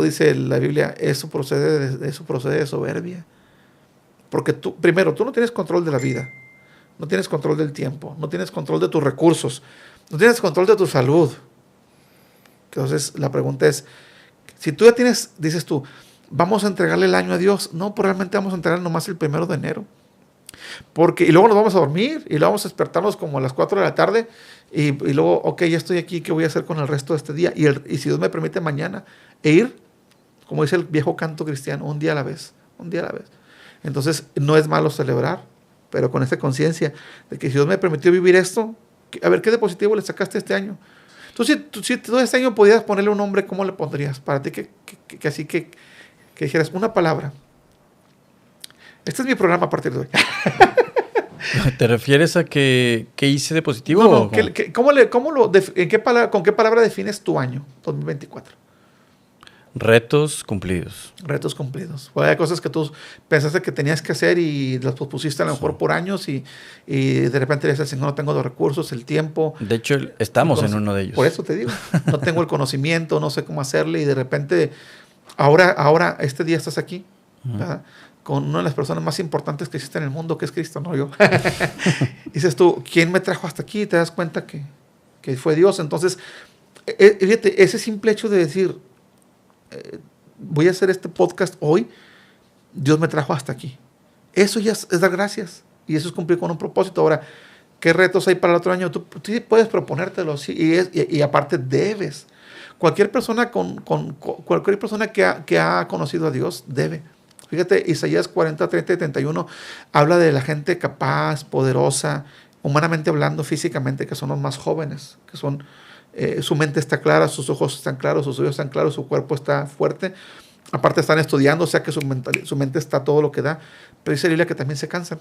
dice la Biblia, eso procede de soberbia. Porque tú no tienes control de la vida, no tienes control del tiempo, no tienes control de tus recursos, no tienes control de tu salud. Entonces la pregunta es, si tú ya dices tú, vamos a entregarle el año a Dios, no, pues realmente vamos a entregarle nomás el 1 de enero. Y luego nos vamos a dormir y luego vamos a despertarnos como a las 4 de la tarde y luego, ok, ya estoy aquí, ¿qué voy a hacer con el resto de este día? Y si Dios me permite mañana, ir, como dice el viejo canto cristiano, un día a la vez, un día a la vez. Entonces, no es malo celebrar, pero con esta conciencia de que si Dios me permitió vivir esto, a ver, ¿qué de positivo le sacaste este año? Entonces, si todo este año podías ponerle un nombre, ¿cómo le pondrías? Para ti que dijeras una palabra. Este es mi programa a partir de hoy. ¿Te refieres a qué hice de positivo? No, ¿con qué palabra defines tu año 2024? Retos cumplidos. Retos cumplidos. O hay cosas que tú pensaste que tenías que hacer y las pospusiste a lo mejor por años y de repente le dices al Señor, no tengo los recursos, el tiempo. De hecho, estamos en uno de ellos. Por eso te digo, no tengo el conocimiento, no sé cómo hacerle y de repente, ahora este día estás aquí, ¿verdad? Con una de las personas más importantes que existe en el mundo, que es Cristo, no yo. Dices tú, ¿quién me trajo hasta aquí? Y te das cuenta que fue Dios. Entonces, fíjate, ese simple hecho de decir, voy a hacer este podcast hoy, Dios me trajo hasta aquí. Eso ya es dar gracias y eso es cumplir con un propósito. Ahora, ¿qué retos hay para el otro año? Tú sí puedes proponértelos y aparte debes. Cualquier persona que ha conocido a Dios debe. Fíjate, Isaías 40, 30 y 31 habla de la gente capaz, poderosa, humanamente hablando, físicamente, que son los más jóvenes, que son... su mente está clara, sus ojos están claros, sus oídos están claros, su cuerpo está fuerte. Aparte están estudiando, o sea que su mente está todo lo que da. Pero dice la Biblia que también se cansan,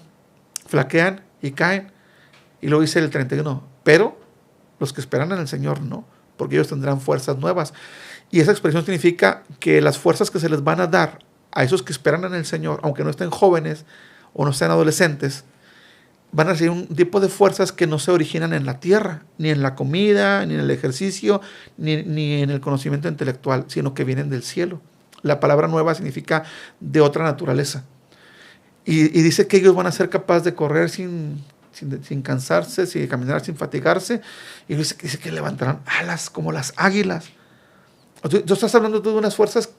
flaquean y caen. Y luego dice el 31, pero los que esperan en el Señor no, porque ellos tendrán fuerzas nuevas. Y esa expresión significa que las fuerzas que se les van a dar a esos que esperan en el Señor, aunque no estén jóvenes o no estén adolescentes, van a recibir un tipo de fuerzas que no se originan en la tierra, ni en la comida, ni en el ejercicio, ni en el conocimiento intelectual, sino que vienen del cielo. La palabra nueva significa de otra naturaleza. Y dice que ellos van a ser capaces de correr sin cansarse, sin caminar sin fatigarse. Y dice que levantarán alas como las águilas. Tú estás hablando de unas fuerzas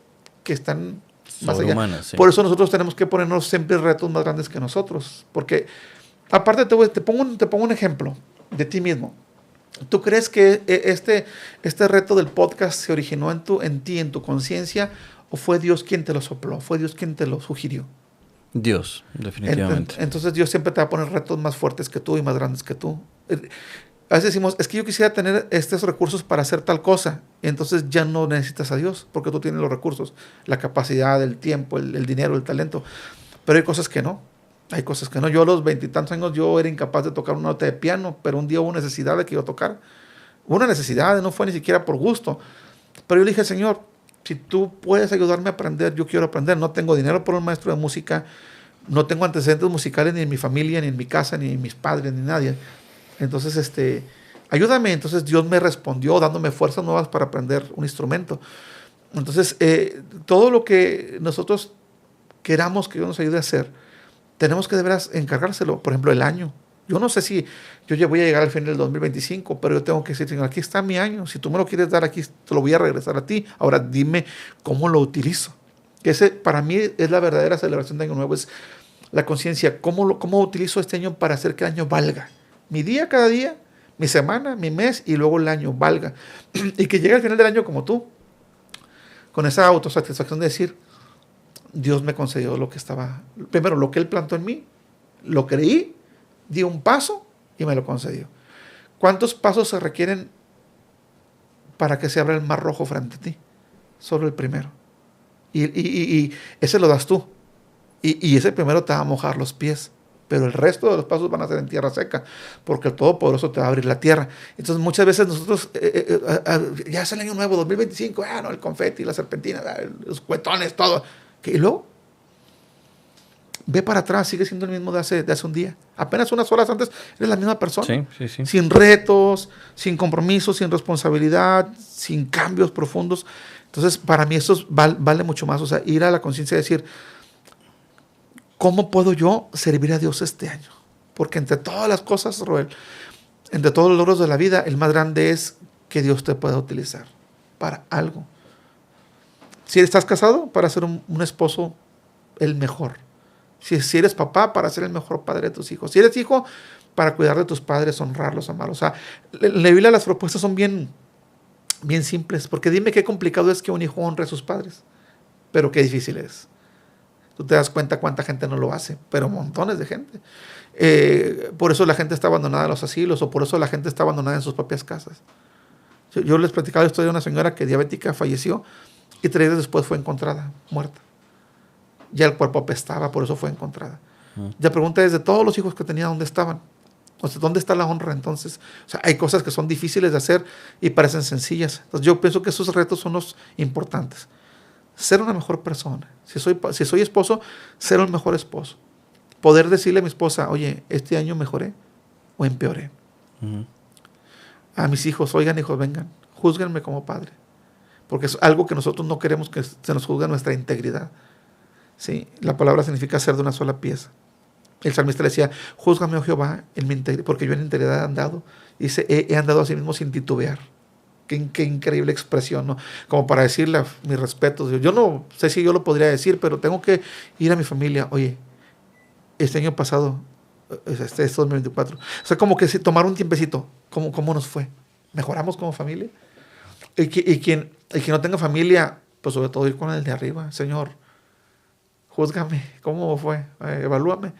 que están más allá. Humanas, sí. Por eso nosotros tenemos que ponernos siempre retos más grandes que nosotros. Porque, aparte, te pongo un ejemplo de ti mismo. ¿Tú crees que este reto del podcast se originó en ti, en tu conciencia, o fue Dios quien te lo sopló? ¿Fue Dios quien te lo sugirió? Dios, definitivamente. Entonces Dios siempre te va a poner retos más fuertes que tú y más grandes que tú. A veces decimos, es que yo quisiera tener estos recursos para hacer tal cosa. Y entonces ya no necesitas a Dios, porque tú tienes los recursos, la capacidad, el tiempo, el dinero, el talento. Pero hay cosas que no. Hay cosas que no. Yo a los 20 y tantos años yo era incapaz de tocar una nota de piano, pero un día hubo necesidad de que yo tocara. Hubo una necesidad, no fue ni siquiera por gusto. Pero yo le dije, Señor, si tú puedes ayudarme a aprender, yo quiero aprender. No tengo dinero por un maestro de música, no tengo antecedentes musicales ni en mi familia, ni en mi casa, ni en mis padres, ni nadie. Entonces, ayúdame. Entonces Dios me respondió dándome fuerzas nuevas para aprender un instrumento. Entonces, todo lo que nosotros queramos que Dios nos ayude a hacer, tenemos que de veras encargárselo. Por ejemplo, el año. Yo no sé si yo ya voy a llegar al fin del 2025, pero yo tengo que decir, Señor, aquí está mi año. Si tú me lo quieres dar aquí, te lo voy a regresar a ti. Ahora dime cómo lo utilizo. Ese para mí es la verdadera celebración de Año Nuevo, es la conciencia. ¿Cómo utilizo este año para hacer que el año valga? Mi día cada día, mi semana, mi mes y luego el año valga. Y que llegue al final del año como tú, con esa autosatisfacción de decir, Dios me concedió lo que estaba, primero lo que Él plantó en mí, lo creí, di un paso y me lo concedió. ¿Cuántos pasos se requieren para que se abra el mar rojo frente a ti? Solo el primero. Y ese lo das tú. Y ese primero te va a mojar los pies. Pero el resto de los pasos van a ser en tierra seca, porque el Todopoderoso te va a abrir la tierra. Entonces muchas veces nosotros, ya es el año nuevo, 2025, no, el confeti, la serpentina, los cuetones, todo. Y luego, ve para atrás, sigue siendo el mismo de hace un día. Apenas unas horas antes eres la misma persona. Sí. Sin retos, sin compromisos, sin responsabilidad, sin cambios profundos. Entonces, para mí eso vale mucho más. O sea, ir a la conciencia y decir, ¿cómo puedo yo servir a Dios este año? Porque entre todas las cosas, Roel, entre todos los logros de la vida, el más grande es que Dios te pueda utilizar para algo. Si estás casado, para ser un esposo el mejor. Si eres papá, para ser el mejor padre de tus hijos. Si eres hijo, para cuidar de tus padres, honrarlos, amarlos. O sea, en la Biblia las propuestas son bien simples. Porque dime qué complicado es que un hijo honre a sus padres. Pero qué difícil es. Tú te das cuenta cuánta gente no lo hace, pero montones de gente. Por eso la gente está abandonada en los asilos, o por eso la gente está abandonada en sus propias casas. Yo les platicaba la historia de una señora que diabética falleció y 3 días después fue encontrada muerta. Ya el cuerpo apestaba, por eso fue encontrada. La pregunta es, de todos los hijos que tenía, ¿dónde estaban? O sea, ¿dónde está la honra entonces? O sea, hay cosas que son difíciles de hacer y parecen sencillas. Entonces yo pienso que esos retos son los importantes. Ser una mejor persona. Si soy esposo, ser un mejor esposo. Poder decirle a mi esposa, oye, este año mejoré o empeoré. A mis hijos, oigan hijos, vengan, júzguenme como padre. Porque es algo que nosotros no queremos, que se nos juzgue nuestra integridad. ¿Sí? La palabra significa ser de una sola pieza. El salmista le decía, júzgame, oh Jehová, en mi integridad, porque yo en integridad he andado. Dice, he andado a sí mismo sin titubear. Qué increíble expresión, ¿no? Como para decirle mis respetos. Yo no sé si yo lo podría decir, pero tengo que ir a mi familia. Oye, este año pasado, este 2024, o sea, como que si tomar un tiempecito, ¿cómo nos fue? ¿Mejoramos como familia? Y quien no tenga familia, pues sobre todo ir con el de arriba. Señor, júzgame, ¿cómo fue? Evalúame.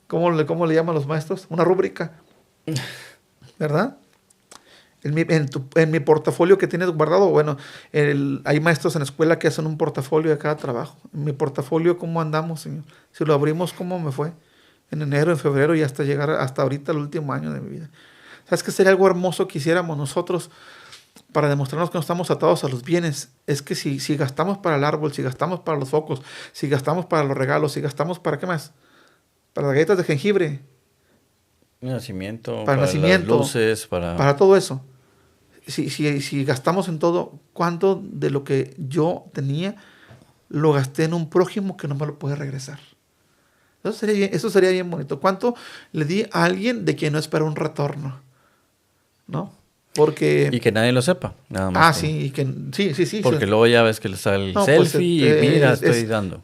¿Cómo le llaman los maestros? Una rúbrica, ¿verdad? En mi portafolio que tienes guardado, bueno, hay maestros en la escuela que hacen un portafolio de cada trabajo. En mi portafolio, ¿cómo andamos, Señor? Si lo abrimos, ¿cómo me fue? En enero, en febrero y hasta llegar hasta ahorita, el último año de mi vida. ¿Sabes qué sería algo hermoso que hiciéramos nosotros para demostrarnos que no estamos atados a los bienes? Es que si gastamos para el árbol, si gastamos para los focos, si gastamos para los regalos, si gastamos para qué más, para las galletas de jengibre, Nacimiento, para el para las nacimiento, luces, para todo eso. Si gastamos en todo, ¿cuánto de lo que yo tenía lo gasté en un prójimo que no me lo puede regresar? Eso sería bien bonito. ¿Cuánto le di a alguien de quien no espera un retorno? ¿No? Porque... Y que nadie lo sepa, nada más. sí, sí. Porque luego ya ves que le sale el No, pues, selfie y mira, estoy dando.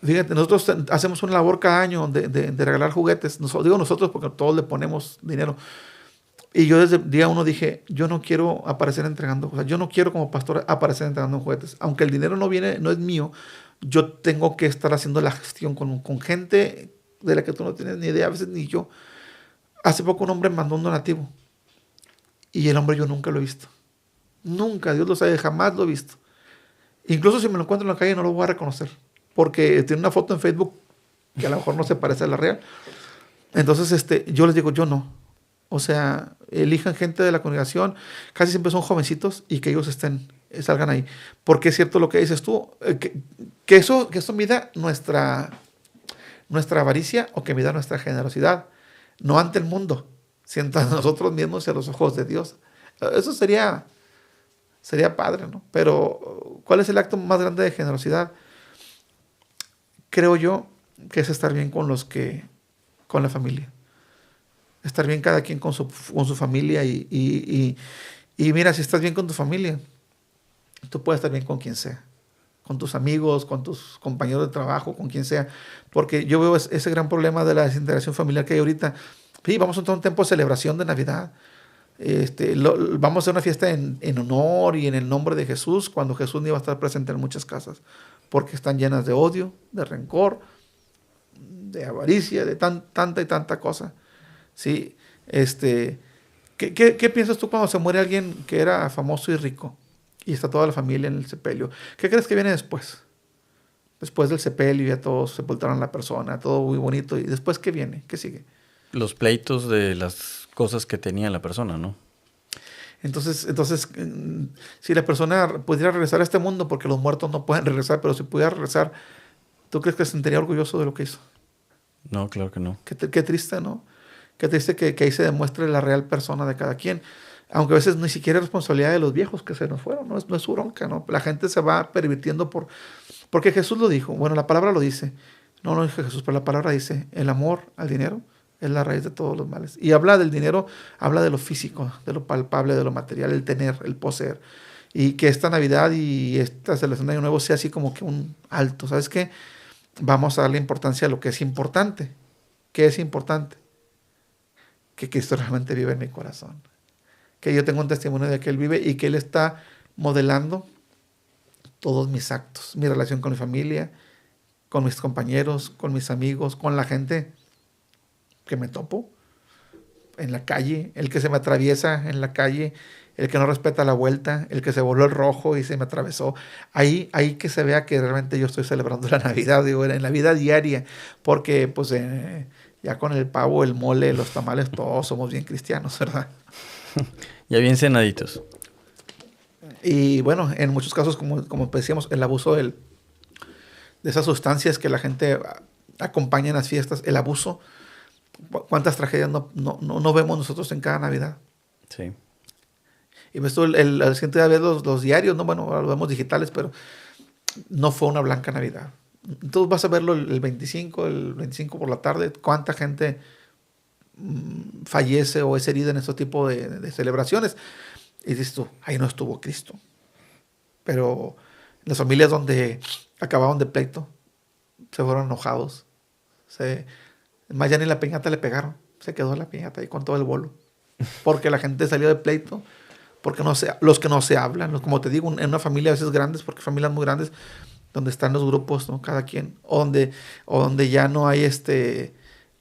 Fíjate, nosotros hacemos una labor cada año de regalar juguetes. Digo nosotros porque todos le ponemos dinero. Y yo desde el día uno dije, yo no quiero aparecer entregando, o sea, yo no quiero como pastor aparecer entregando juguetes. Aunque el dinero no es mío, yo tengo que estar haciendo la gestión con gente de la que tú no tienes ni idea, a veces ni yo. Hace poco un hombre mandó un donativo y el hombre yo nunca lo he visto. Nunca, Dios lo sabe, jamás lo he visto. Incluso si me lo encuentro en la calle no lo voy a reconocer, porque tiene una foto en Facebook que a lo mejor no se parece a la real. Entonces yo les digo, yo no. O sea, elijan gente de la congregación, casi siempre son jovencitos y que ellos salgan ahí. Porque es cierto lo que dices tú, que eso mida nuestra avaricia o que mida nuestra generosidad, no ante el mundo, sino ante nosotros mismos y a los ojos de Dios. Eso sería padre, ¿no? Pero, ¿cuál es el acto más grande de generosidad? Creo yo que es estar bien con la familia. Estar bien cada quien con su familia y mira, si estás bien con tu familia, tú puedes estar bien con quien sea, con tus amigos, con tus compañeros de trabajo, con quien sea, porque yo veo ese gran problema de la desintegración familiar que hay ahorita. Sí, vamos a tener un tiempo de celebración de Navidad, vamos a hacer una fiesta en honor y en el nombre de Jesús, cuando Jesús no iba a estar presente en muchas casas, porque están llenas de odio, de rencor, de avaricia, de tanta y tanta cosa. Sí, ¿qué piensas tú cuando se muere alguien que era famoso y rico y está toda la familia en el sepelio? ¿Qué crees que viene después? Después del sepelio ya todos sepultaron a la persona, todo muy bonito. ¿Y después qué viene? ¿Qué sigue? Los pleitos de las cosas que tenía la persona, ¿no? Entonces, si la persona pudiera regresar a este mundo, porque los muertos no pueden regresar, pero si pudiera regresar, ¿tú crees que se sentiría orgulloso de lo que hizo? No, claro que no. Qué triste, ¿no? Qué triste que ahí se demuestre la real persona de cada quien. Aunque a veces ni siquiera es responsabilidad de los viejos que se nos fueron, no es su bronca, ¿no? La gente se va pervirtiendo porque Jesús lo dijo. Bueno, la palabra lo dice. No lo dijo Jesús, pero la palabra dice, el amor al dinero es la raíz de todos los males. Y habla del dinero, habla de lo físico, de lo palpable, de lo material, el tener, el poseer. Y que esta Navidad y esta celebración de Año Nuevo sea así como que un alto. ¿Sabes qué? Vamos a darle importancia a lo que es importante. ¿Qué es importante? Que Cristo realmente vive en mi corazón. Que yo tengo un testimonio de que Él vive y que Él está modelando todos mis actos, mi relación con mi familia, con mis compañeros, con mis amigos, con la gente que me topo en la calle, el que se me atraviesa en la calle, el que no respeta la vuelta, el que se voló el rojo y se me atravesó. Ahí que se vea que realmente yo estoy celebrando la Navidad, digo, en la vida diaria, porque pues ya con el pavo, el mole, los tamales, todos somos bien cristianos, ¿verdad? Ya bien cenaditos. Y bueno, en muchos casos, como decíamos, el abuso de esas sustancias que la gente acompaña en las fiestas, el abuso, cuántas tragedias no vemos nosotros en cada Navidad. Sí. Y ves tú, el siguiente día ves los diarios, ¿no? Bueno, ahora lo vemos digitales, pero no fue una blanca Navidad. Entonces vas a verlo el 25 por la tarde, cuánta gente fallece o es herida en este tipo de celebraciones. Y dices tú, ahí no estuvo Cristo. Pero las familias donde acabaron de pleito, se fueron enojados. Más ya ni la piñata le pegaron. Se quedó la piñata ahí con todo el bolo. Porque la gente salió de pleito. Porque los que no se hablan. Como te digo, en una familia a veces grandes, porque familias muy grandes, donde están los grupos, ¿no? Cada quien. O donde ya no hay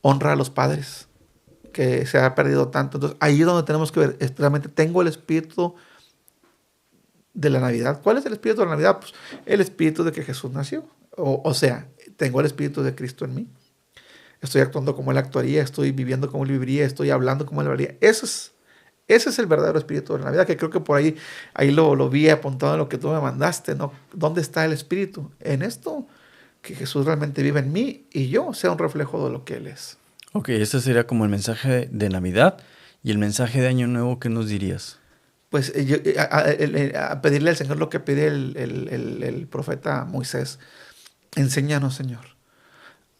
honra a los padres. que se ha perdido tanto. Entonces, ahí es donde tenemos que ver, realmente tengo el espíritu de la Navidad. ¿Cuál es el espíritu de la Navidad? Pues el espíritu de que Jesús nació. O sea, tengo el espíritu de Cristo en mí. Estoy actuando como Él actuaría, estoy viviendo como Él viviría, estoy hablando como Él hablaría. Ese es el verdadero espíritu de la Navidad, que creo que por ahí lo vi apuntado en lo que tú me mandaste, ¿no? ¿Dónde está el espíritu? En esto, que Jesús realmente vive en mí y yo sea un reflejo de lo que Él es. Ok, ese sería como el mensaje de Navidad. ¿Y el mensaje de Año Nuevo qué nos dirías? Pues a pedirle al Señor lo que pide el profeta Moisés. Enséñanos, Señor,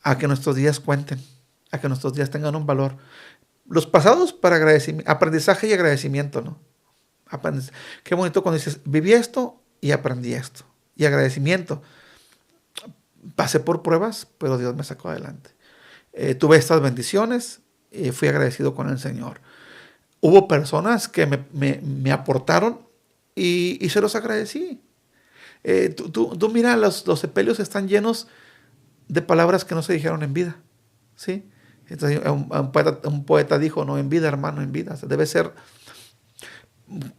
a que nuestros días cuenten, a que nuestros días tengan un valor. Los pasados para aprendizaje y agradecimiento, ¿no? Qué bonito cuando dices, viví esto y aprendí esto. Y agradecimiento. Pasé por pruebas, pero Dios me sacó adelante. Tuve estas bendiciones y fui agradecido con el Señor. Hubo personas que me aportaron y se los agradecí. Tú mira, los sepelios están llenos de palabras que no se dijeron en vida, ¿sí? Entonces, un poeta dijo, no, en vida, hermano, en vida. O sea, debe ser,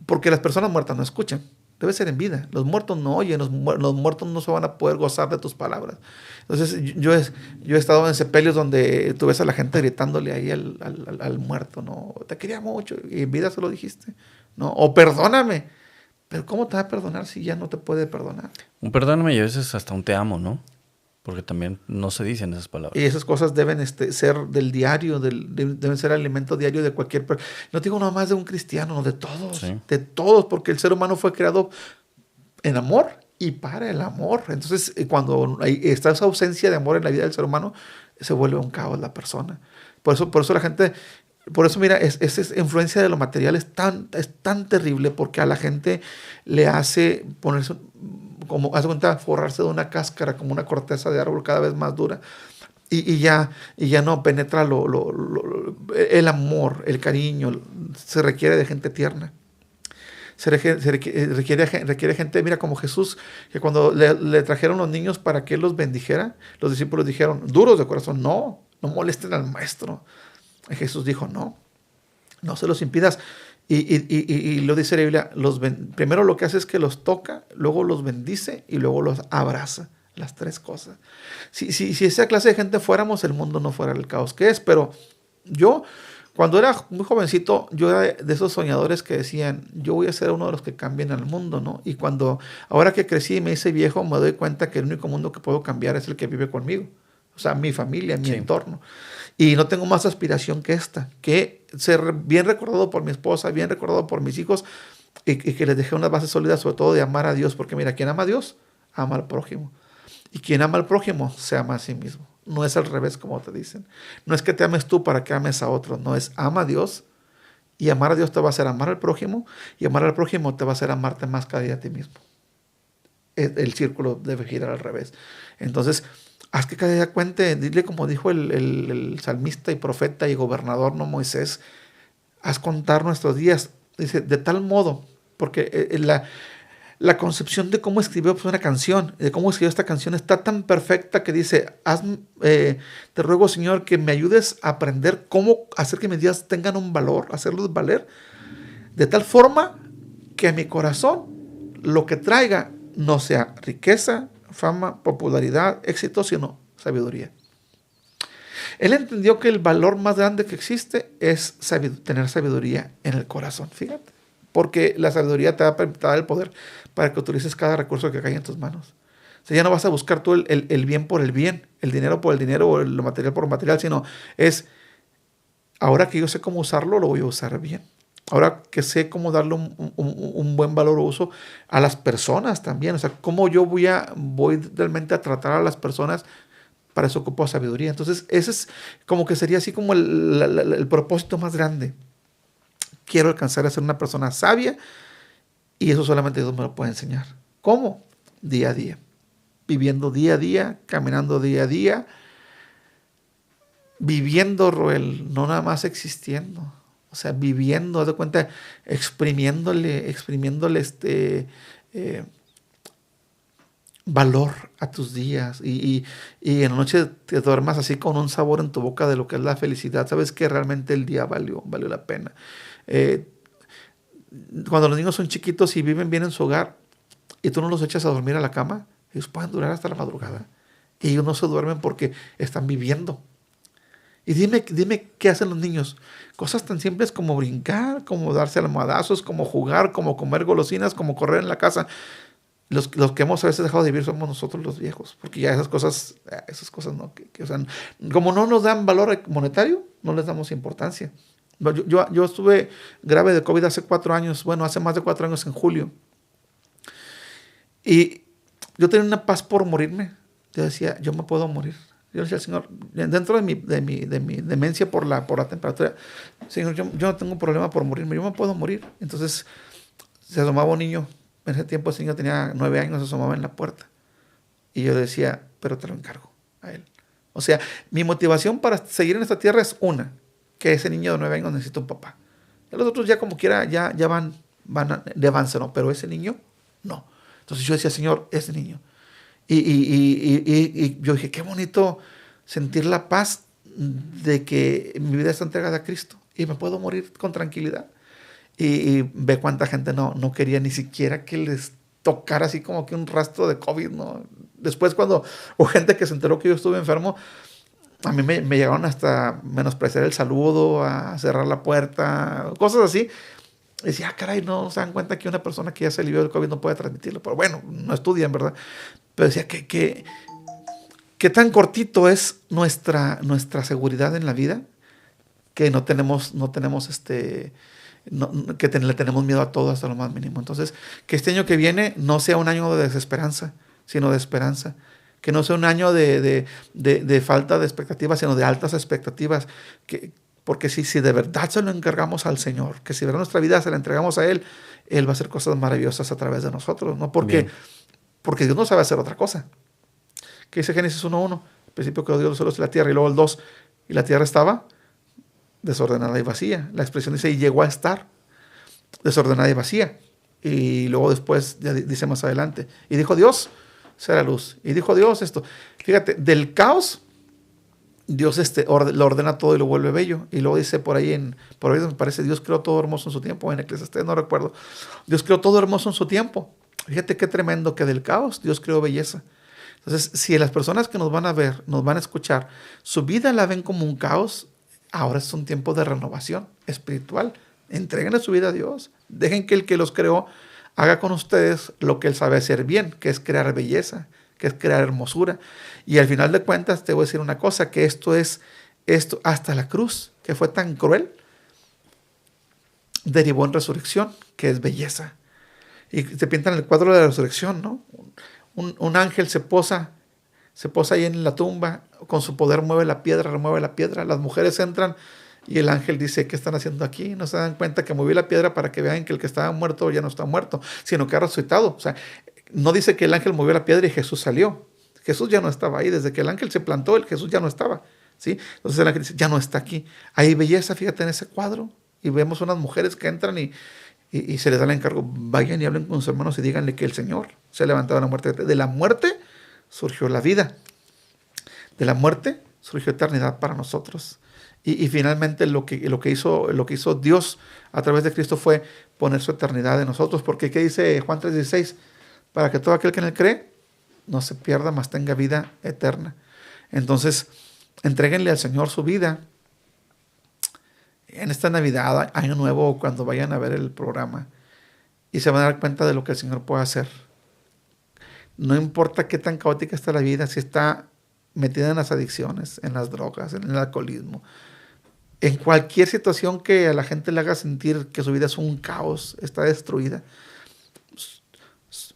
porque las personas muertas no escuchan, debe ser en vida. Los muertos no oyen, los muertos no se van a poder gozar de tus palabras. Entonces, yo he estado en sepelios donde tú ves a la gente gritándole ahí al muerto, ¿no? Te quería mucho, y en vida se lo dijiste, ¿no? O perdóname. Pero ¿cómo te va a perdonar si ya no te puede perdonar? Un perdóname y a veces hasta un te amo, ¿no? Porque también no se dicen esas palabras. Y esas cosas deben ser del diario, deben ser alimento diario de cualquier persona. No digo nada más de un cristiano, no, Sí. de todos, porque el ser humano fue creado en amor y para el amor. Entonces, cuando está esa ausencia de amor en la vida del ser humano, se vuelve un caos la persona. Por eso la gente, mira, esa influencia de lo material es tan terrible, porque a la gente le hace ponerse, como hace cuenta, forrarse de una cáscara, como una corteza de árbol cada vez más dura. Y ya no penetra el amor, el cariño. Se requiere de gente tierna. Requiere gente, mira, como Jesús, que cuando le trajeron los niños para que él los bendijera, los discípulos dijeron, duros de corazón, no molesten al maestro. Y Jesús dijo, no se los impidas. Y lo dice la Biblia, primero lo que hace es que los toca, luego los bendice y luego los abraza. Las tres cosas. Si esa clase de gente fuéramos, el mundo no fuera el caos que es. Pero yo, cuando era muy jovencito, yo era de esos soñadores que decían, yo voy a ser uno de los que cambien al mundo, ¿no? Y ahora que crecí y me hice viejo, me doy cuenta que el único mundo que puedo cambiar es el que vive conmigo. O sea, mi familia, mi entorno. Y no tengo más aspiración que esta, que ser bien recordado por mi esposa, bien recordado por mis hijos, y que les dejé unas bases sólidas, sobre todo de amar a Dios, porque mira, quien ama a Dios, ama al prójimo. Y quien ama al prójimo, se ama a sí mismo. No es al revés, como te dicen. No es que te ames tú para que ames a otros, no, es ama a Dios, y amar a Dios te va a hacer amar al prójimo, y amar al prójimo te va a hacer amarte más cada día a ti mismo. El círculo debe girar al revés. Entonces, haz que cada día cuente, dile como dijo el salmista y profeta y gobernador, no Moisés, haz contar nuestros días. Dice, de tal modo, porque la concepción de cómo escribió una canción, de cómo escribió esta canción, está tan perfecta que dice, te ruego, Señor, que me ayudes a aprender cómo hacer que mis días tengan un valor, hacerlos valer, de tal forma que a mi corazón lo que traiga no sea riqueza, fama, popularidad, éxito, sino sabiduría. Él entendió que el valor más grande que existe es tener sabiduría en el corazón, fíjate. Porque la sabiduría te va a dar el poder para que utilices cada recurso que cae en tus manos. O sea, ya no vas a buscar tú el bien por el bien, el dinero por el dinero o lo material por lo material, sino es, ahora que yo sé cómo usarlo, lo voy a usar bien. Ahora que sé cómo darle un buen valor o uso a las personas también. O sea, cómo yo voy realmente a tratar a las personas, para eso ocupo sabiduría. Entonces, ese es como que sería así como el propósito más grande. Quiero alcanzar a ser una persona sabia y eso solamente Dios me lo puede enseñar. ¿Cómo? Día a día. Viviendo día a día, caminando día a día, viviendo, Roel, no nada más existiendo. O sea, viviendo, haz de cuenta, exprimiéndole valor a tus días y en la noche te duermas así con un sabor en tu boca de lo que es la felicidad. Sabes que realmente el día valió la pena. Eh, Cuando los niños son chiquitos y viven bien en su hogar y tú no los echas a dormir a la cama, ellos pueden durar hasta la madrugada. Y ellos no se duermen porque están viviendo. Y dime qué hacen los niños. Cosas tan simples como brincar, como darse almohadazos, como jugar, como comer golosinas, como correr en la casa. Los que hemos a veces dejado de vivir somos nosotros los viejos, porque ya esas cosas no, o sea, como no nos dan valor monetario, no les damos importancia. Yo estuve grave de COVID hace 4 años, bueno, hace más de 4 años en julio, y yo tenía una paz por morirme. Yo decía, yo me puedo morir. Yo decía al Señor, dentro de mi demencia por la temperatura, Señor, yo no tengo problema por morirme, yo me puedo morir. Entonces se asomaba un niño. En ese tiempo ese niño tenía 9 años, se asomaba en la puerta. Y yo decía, pero te lo encargo a él. O sea, mi motivación para seguir en esta tierra es una, que ese niño de 9 años necesita un papá. Y los otros ya como quiera, ya van de avance, ¿no? Pero ese niño, no. Entonces yo decía, Señor, ese niño. Y yo dije, qué bonito sentir la paz de que mi vida está entregada a Cristo y me puedo morir con tranquilidad. Y ve cuánta gente no quería ni siquiera que les tocara así como que un rastro de COVID, ¿no? Después cuando hubo gente que se enteró que yo estuve enfermo, a mí me llegaron hasta menospreciar el saludo, a cerrar la puerta, cosas así. Y decía, caray, no se dan cuenta que una persona que ya se alivió del COVID no puede transmitirlo. Pero bueno, no estudian, ¿verdad? Pero decía que tan cortito es nuestra seguridad en la vida que no tenemos le tenemos miedo a todo hasta lo más mínimo. Entonces, que este año que viene no sea un año de desesperanza, sino de esperanza. Que no sea un año de falta de expectativas, sino de altas expectativas. Porque si de verdad se lo encargamos al Señor, que si de verdad nuestra vida se la entregamos a Él, Él va a hacer cosas maravillosas a través de nosotros, ¿no? Porque Dios no sabe hacer otra cosa. Que dice Génesis 1:1, al principio creó Dios los cielos y la tierra, y luego el 2, y la tierra estaba desordenada y vacía. La expresión dice, y llegó a estar desordenada y vacía. Y luego después, ya dice más adelante, y dijo Dios, será luz. Y dijo Dios esto. Fíjate, del caos, Dios lo ordena todo y lo vuelve bello. Y luego dice por ahí me parece, Dios creó todo hermoso en su tiempo. En Eclesiastés no recuerdo. Dios creó todo hermoso en su tiempo. Fíjate qué tremendo que del caos Dios creó belleza. Entonces, si las personas que nos van a ver, nos van a escuchar, su vida la ven como un caos, ahora es un tiempo de renovación espiritual. Entréguenle su vida a Dios. Dejen que el que los creó haga con ustedes lo que Él sabe hacer bien, que es crear belleza, que es crear hermosura. Y al final de cuentas te voy a decir una cosa, que esto hasta la cruz, que fue tan cruel, derivó en resurrección, que es belleza. Y te pintan el cuadro de la resurrección, ¿no? Un ángel se posa ahí en la tumba, con su poder mueve la piedra, remueve la piedra, las mujeres entran y el ángel dice, ¿qué están haciendo aquí? No se dan cuenta que movió la piedra para que vean que el que estaba muerto ya no está muerto, sino que ha resucitado. O sea, no dice que el ángel movió la piedra y Jesús salió. Jesús ya no estaba ahí. Desde que el ángel se plantó, Jesús ya no estaba, ¿sí? Entonces el ángel dice, ya no está aquí. Hay belleza, fíjate, en ese cuadro. Y vemos unas mujeres que entran y se les da el encargo, vayan y hablen con sus hermanos y díganle que el Señor se ha levantado de la muerte. De la muerte surgió la vida. De la muerte surgió eternidad para nosotros. Y finalmente lo que hizo Dios a través de Cristo fue poner su eternidad en nosotros. Porque ¿qué dice Juan 3:16? Para que todo aquel que en él cree no se pierda, mas tenga vida eterna. Entonces, entréguenle al Señor su vida. En esta Navidad, Año Nuevo, cuando vayan a ver el programa, y se van a dar cuenta de lo que el Señor puede hacer. No importa qué tan caótica está la vida, si está metida en las adicciones, en las drogas, en el alcoholismo, en cualquier situación que a la gente le haga sentir que su vida es un caos, está destruida.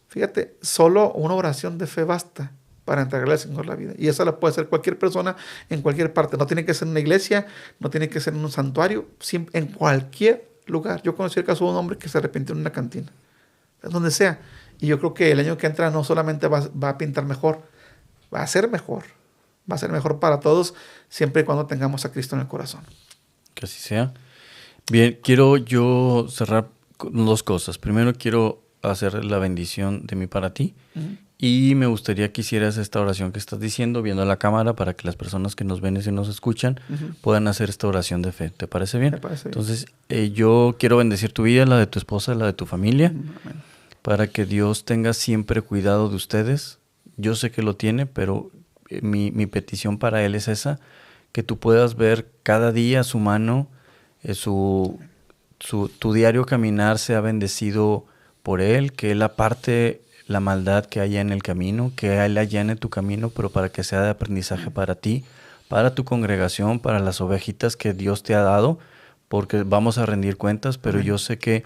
Fíjate, solo una oración de fe basta para entregarle al Señor la vida. Y esa la puede hacer cualquier persona en cualquier parte. No tiene que ser en una iglesia, no tiene que ser en un santuario, en cualquier lugar. Yo conocí el caso de un hombre que se arrepintió en una cantina, donde sea. Y yo creo que el año que entra no solamente va a pintar mejor, va a ser mejor. Va a ser mejor para todos, siempre y cuando tengamos a Cristo en el corazón. Que así sea. Bien, quiero yo cerrar con 2 cosas. Primero, quiero hacer la bendición de mí para ti. Uh-huh. Y me gustaría que hicieras esta oración que estás diciendo, viendo la cámara, para que las personas que nos ven y nos escuchan puedan hacer esta oración de fe. ¿Te parece bien? Me parece bien. Entonces, yo quiero bendecir tu vida, la de tu esposa, la de tu familia, Amén. para que Dios tenga siempre cuidado de ustedes. Yo sé que lo tiene, pero mi petición para Él es esa, que tú puedas ver cada día su mano, tu diario caminar sea bendecido por Él, que Él aparte la maldad que haya en el camino, que Él allane tu camino, pero para que sea de aprendizaje para ti, para tu congregación, para las ovejitas que Dios te ha dado, porque vamos a rendir cuentas, pero yo sé que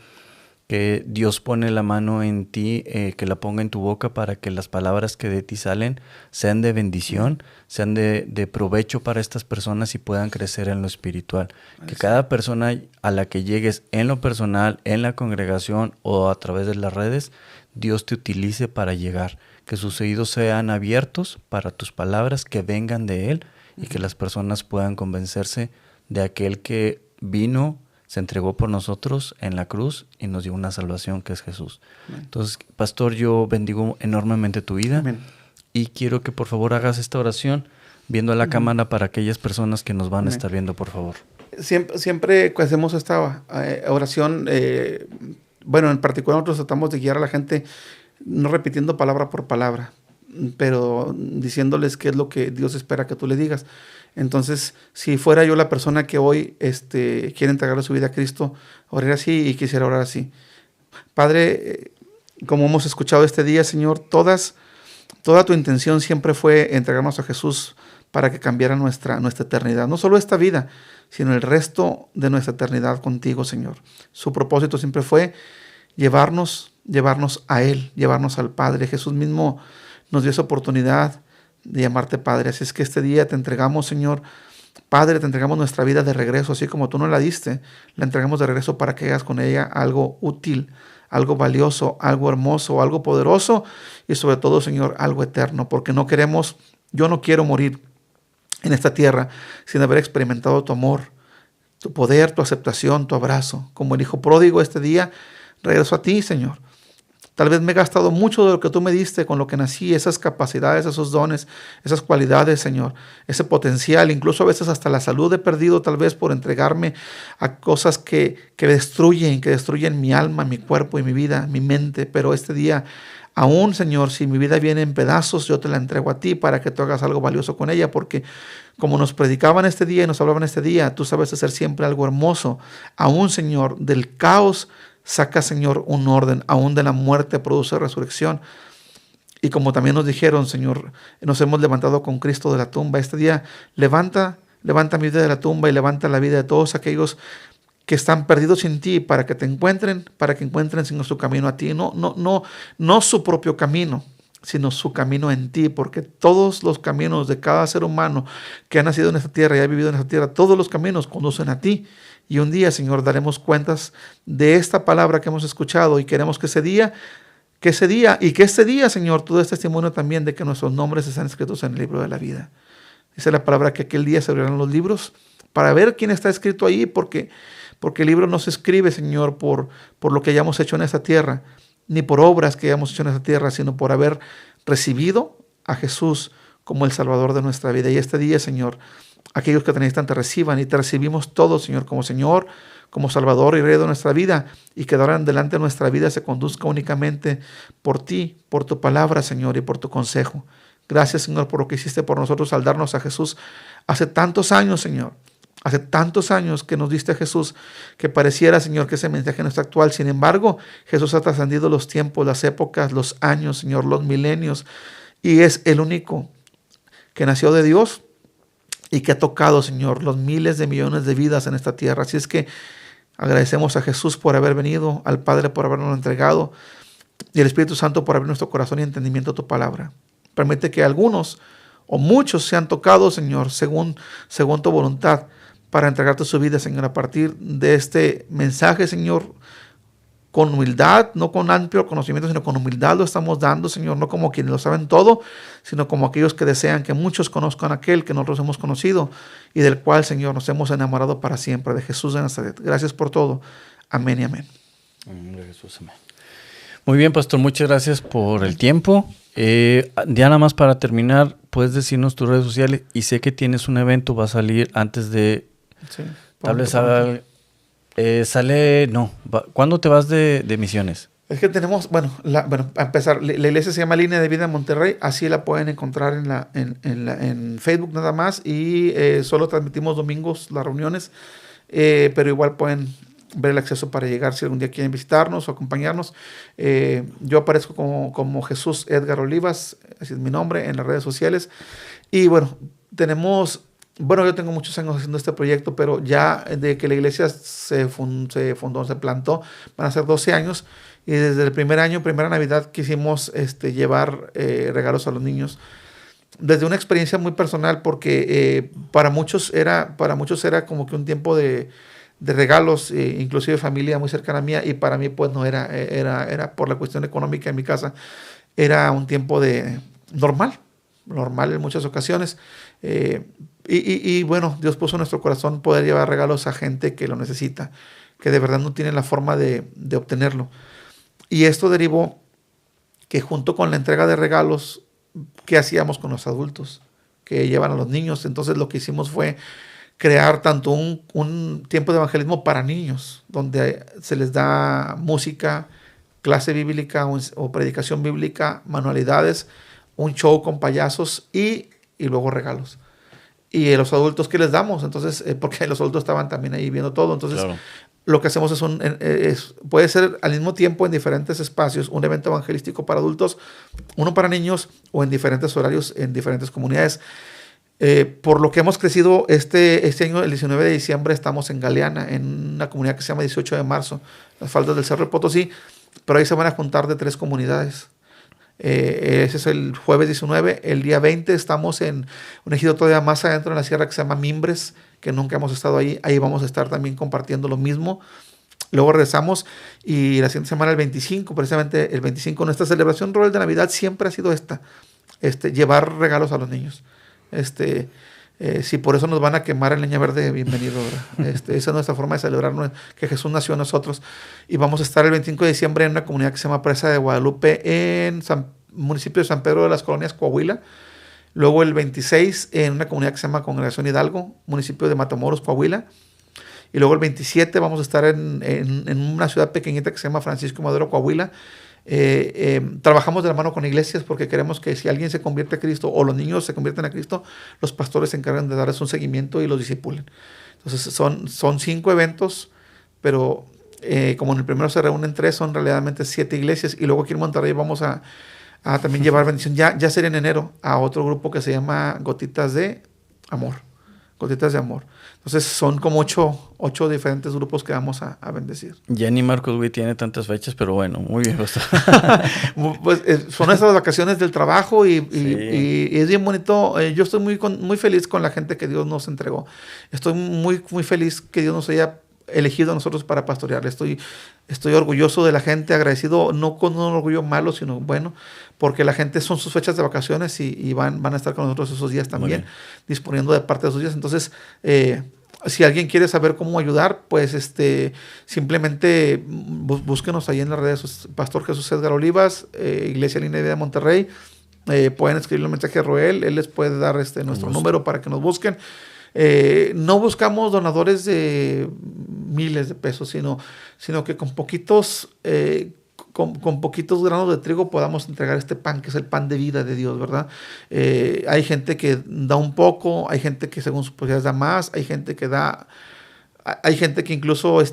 Dios pone la mano en ti, que la ponga en tu boca para que las palabras que de ti salen sean de bendición, sean de provecho para estas personas y puedan crecer en lo espiritual. Que cada persona a la que llegues en lo personal, en la congregación o a través de las redes, Dios te utilice para llegar. Que sus oídos sean abiertos para tus palabras, que vengan de Él y que las personas puedan convencerse de aquel que vino, se entregó por nosotros en la cruz y nos dio una salvación que es Jesús. Amén. Entonces, pastor, yo bendigo enormemente tu vida. Amén. Y quiero que por favor hagas esta oración viendo a la cámara para aquellas personas que nos van a estar viendo, por favor. Siempre que hacemos esta oración, bueno, en particular nosotros tratamos de guiar a la gente no repitiendo palabra por palabra, pero diciéndoles qué es lo que Dios espera que tú le digas. Entonces, si fuera yo la persona que hoy quiere entregarle su vida a Cristo, oraría así y quisiera orar así. Padre, como hemos escuchado este día, Señor, toda tu intención siempre fue entregarnos a Jesús para que cambiara nuestra eternidad. No solo esta vida, sino el resto de nuestra eternidad contigo, Señor. Su propósito siempre fue llevarnos a Él, llevarnos al Padre. Jesús mismo nos dio esa oportunidad de llamarte Padre. Así es que este día te entregamos, Señor, Padre, te entregamos nuestra vida de regreso, así como tú nos la diste, la entregamos de regreso para que hagas con ella algo útil, algo valioso, algo hermoso, algo poderoso y sobre todo, Señor, algo eterno, porque yo no quiero morir en esta tierra sin haber experimentado tu amor, tu poder, tu aceptación, tu abrazo. Como el hijo pródigo este día, regreso a ti, Señor. Tal vez me he gastado mucho de lo que tú me diste, con lo que nací, esas capacidades, esos dones, esas cualidades, Señor, ese potencial, incluso a veces hasta la salud he perdido, tal vez por entregarme a cosas que destruyen mi alma, mi cuerpo y mi vida, mi mente. Pero este día, aún, Señor, si mi vida viene en pedazos, yo te la entrego a ti para que tú hagas algo valioso con ella, porque como nos predicaban este día y nos hablaban este día, tú sabes hacer siempre algo hermoso. Aún, Señor, del caos saca, Señor, un orden. Aún de la muerte produce resurrección. Y como también nos dijeron, Señor, nos hemos levantado con Cristo de la tumba. Este día levanta mi vida de la tumba y levanta la vida de todos aquellos que están perdidos sin ti, para que te encuentren, Señor, su camino a ti. No su propio camino, sino su camino en ti, porque todos los caminos de cada ser humano que ha nacido en esta tierra y ha vivido en esta tierra, todos los caminos conducen a ti. Y un día, Señor, daremos cuentas de esta palabra que hemos escuchado y queremos que este día, Señor, tú des testimonio también de que nuestros nombres están escritos en el libro de la vida. Dice la palabra que aquel día se abrirán los libros para ver quién está escrito ahí, porque el libro no se escribe, Señor, por lo que hayamos hecho en esta tierra, ni por obras que hayamos hecho en esta tierra, sino por haber recibido a Jesús como el Salvador de nuestra vida. Y este día, Señor, aquellos que te necesitan te reciban y te recibimos todos, Señor, como Salvador y Rey de nuestra vida, y que de ahora en adelante nuestra vida se conduzca únicamente por ti, por tu palabra, Señor, y por tu consejo. Gracias, Señor, por lo que hiciste por nosotros al darnos a Jesús hace tantos años, Señor. Hace tantos años que nos diste a Jesús, que pareciera, Señor, que ese mensaje no está actual. Sin embargo, Jesús ha trascendido los tiempos, las épocas, los años, Señor, los milenios, y es el único que nació de Dios y que ha tocado, Señor, los miles de millones de vidas en esta tierra. Así es que agradecemos a Jesús por haber venido, al Padre por habernos entregado y al Espíritu Santo por abrir nuestro corazón y entendimiento a tu palabra. Permite que algunos o muchos sean tocados, Señor, según tu voluntad, para entregarte su vida, Señor, a partir de este mensaje, Señor, con humildad, no con amplio conocimiento, sino con humildad lo estamos dando, Señor, no como quienes lo saben todo, sino como aquellos que desean que muchos conozcan a aquel que nosotros hemos conocido y del cual, Señor, nos hemos enamorado para siempre, de Jesús de Nazaret. Gracias por todo. Amén y amén. En nombre de Jesús, amén. Muy bien, pastor, muchas gracias por el tiempo. Diana, más para terminar, puedes decirnos tus redes sociales y sé que tienes un evento, va a salir antes de... Sí, Tal vez sale... No, ¿cuándo te vas de misiones? Es que tenemos, bueno, a empezar, la iglesia se llama Línea de Vida en Monterrey, así la pueden encontrar en Facebook nada más y solo transmitimos domingos las reuniones, pero igual pueden ver el acceso para llegar si algún día quieren visitarnos o acompañarnos. Yo aparezco como Jesús Edgar Olivas, así es mi nombre, en las redes sociales. Y bueno, yo tengo muchos años haciendo este proyecto, pero ya de que la iglesia se fundó, se plantó, van a ser 12 años. Y desde el primer año, primera Navidad, quisimos llevar regalos a los niños. Desde una experiencia muy personal, porque para muchos era como que un tiempo de regalos, inclusive familia muy cercana a mí, y para mí pues no era por la cuestión económica en mi casa, era un tiempo de normal en muchas ocasiones. Y bueno, Dios puso en nuestro corazón poder llevar regalos a gente que lo necesita, que de verdad no tiene la forma de obtenerlo. Y esto derivó que junto con la entrega de regalos, ¿qué hacíamos con los adultos que llevan a los niños? Entonces lo que hicimos fue crear tanto un tiempo de evangelismo para niños, donde se les da música, clase bíblica o predicación bíblica, manualidades, un show con payasos y luego regalos. Y a los adultos, ¿qué les damos? Entonces, porque los adultos estaban también ahí viendo todo. Entonces, claro, lo que hacemos puede ser al mismo tiempo en diferentes espacios, un evento evangelístico para adultos, uno para niños o en diferentes horarios, en diferentes comunidades. Por lo que hemos crecido este año, el 19 de diciembre, estamos en Galeana, en una comunidad que se llama 18 de marzo, las faldas del Cerro de Potosí, pero ahí se van a juntar de 3 comunidades. Ese es el jueves 19. El día 20 estamos en un ejido todavía más adentro en la sierra que se llama Mimbres, que nunca hemos estado ahí. Ahí vamos a estar también compartiendo lo mismo. Luego regresamos y la siguiente semana, el 25, precisamente el 25, nuestra celebración rural de Navidad siempre ha sido llevar regalos a los niños. Si por eso nos van a quemar en leña verde, bienvenido. Esa es nuestra forma de celebrar que Jesús nació a nosotros. Y vamos a estar el 25 de diciembre en una comunidad que se llama Presa de Guadalupe, en municipio de San Pedro de las Colonias, Coahuila. Luego el 26 en una comunidad que se llama Congregación Hidalgo, municipio de Matamoros, Coahuila. Y luego el 27 vamos a estar en una ciudad pequeñita que se llama Francisco Madero, Coahuila. Trabajamos de la mano con iglesias porque queremos que si alguien se convierte a Cristo o los niños se convierten a Cristo, los pastores se encargan de darles un seguimiento y los discipulen. Entonces son 5 eventos, pero como en el primero se reúnen 3, son realmente 7 iglesias. Y luego aquí en Monterrey vamos a también llevar bendición. Ya será en enero a otro grupo que se llama Gotitas de Amor. Gotitas de Amor. Entonces son como 8 diferentes grupos que vamos a bendecir. Ya ni Marcos Witt tiene tantas fechas, pero bueno, muy bien. Pues, son estas vacaciones del trabajo y es bien bonito. Yo estoy muy feliz con la gente que Dios nos entregó. Estoy muy, muy feliz que Dios nos haya elegido a nosotros para pastorear. Estoy orgulloso de la gente, agradecido, no con un orgullo malo, sino bueno, porque la gente son sus fechas de vacaciones y van a estar con nosotros esos días también, disponiendo de parte de esos días. Entonces, si alguien quiere saber cómo ayudar, pues simplemente búsquenos ahí en las redes, Pastor Jesús Edgar Olivas, Iglesia Línea de Vida de Monterrey. Pueden escribirle un mensaje a Roel, él les puede dar nuestro número para que nos busquen. No buscamos donadores de miles de pesos, sino que con poquitos granos de trigo podamos entregar este pan, que es el pan de vida de Dios, ¿verdad? Hay gente que da un poco, hay gente que según sus posibilidades da más, hay gente que incluso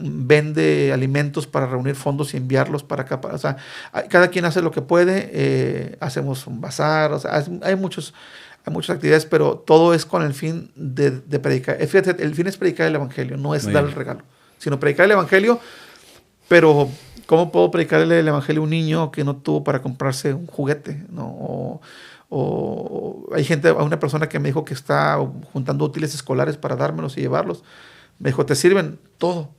vende alimentos para reunir fondos y enviarlos para acá. O sea, cada quien hace lo que puede, hacemos un bazar, o sea, hay muchas actividades, pero todo es con el fin de predicar. Fíjate, el fin es predicar el evangelio, no es dar el regalo, sino predicar el evangelio. Pero ¿cómo puedo predicarle el evangelio a un niño que no tuvo para comprarse un juguete, ¿no? O hay una persona que me dijo que está juntando útiles escolares para dármelos y llevarlos. Me dijo, te sirven todo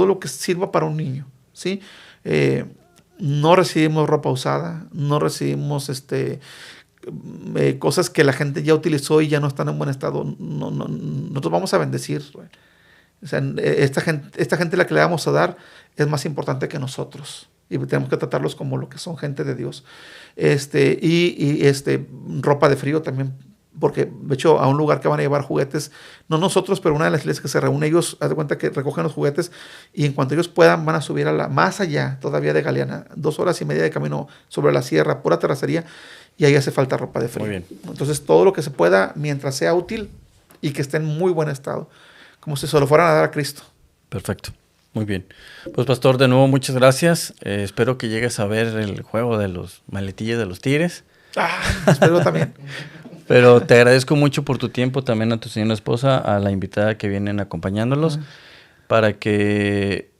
lo que sirva para un niño, ¿sí? No recibimos ropa usada, no recibimos cosas que la gente ya utilizó y ya no están en buen estado. No, nosotros vamos a bendecir. O sea, esta gente la que le vamos a dar es más importante que nosotros. y tenemos que tratarlos como lo que son, gente de Dios. Ropa de frío también, porque de hecho a un lugar que van a llevar juguetes, no nosotros, pero una de las iglesias que se reúne, ellos, haz de cuenta que recogen los juguetes y en cuanto ellos puedan van a subir más allá todavía de Galeana, 2 horas y media de camino sobre la sierra, pura terracería, y ahí hace falta ropa de frío. Muy bien. Entonces todo lo que se pueda, mientras sea útil y que esté en muy buen estado, como si se lo fueran a dar a Cristo. Perfecto. Muy bien. Pues, pastor, de nuevo, muchas gracias. Espero que llegues a ver el juego de los maletillas de los Tigres. Espero también. Pero te agradezco mucho por tu tiempo, también a tu señora esposa, a la invitada que vienen acompañándolos, para que,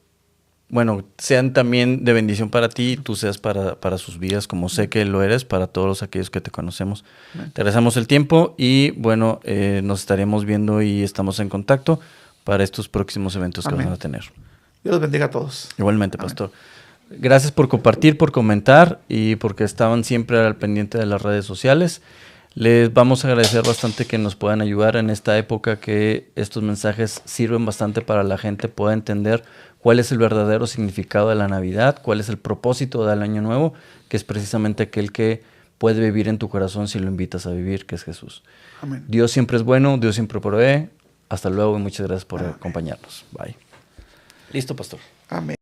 bueno, sean también de bendición para ti y tú seas para sus vidas, como sé que lo eres, para todos aquellos que te conocemos. Te agradecemos el tiempo y, bueno, nos estaremos viendo y estamos en contacto para estos próximos eventos que van a tener. Dios los bendiga a todos. Igualmente, pastor. Gracias por compartir, por comentar y porque estaban siempre al pendiente de las redes sociales. Les vamos a agradecer bastante que nos puedan ayudar en esta época, que estos mensajes sirven bastante para la gente pueda entender cuál es el verdadero significado de la Navidad, cuál es el propósito del Año Nuevo, que es precisamente aquel que puede vivir en tu corazón si lo invitas a vivir, que es Jesús. Amén. Dios siempre es bueno, Dios siempre provee. Hasta luego y muchas gracias por acompañarnos. Bye. Listo, pastor. Amén.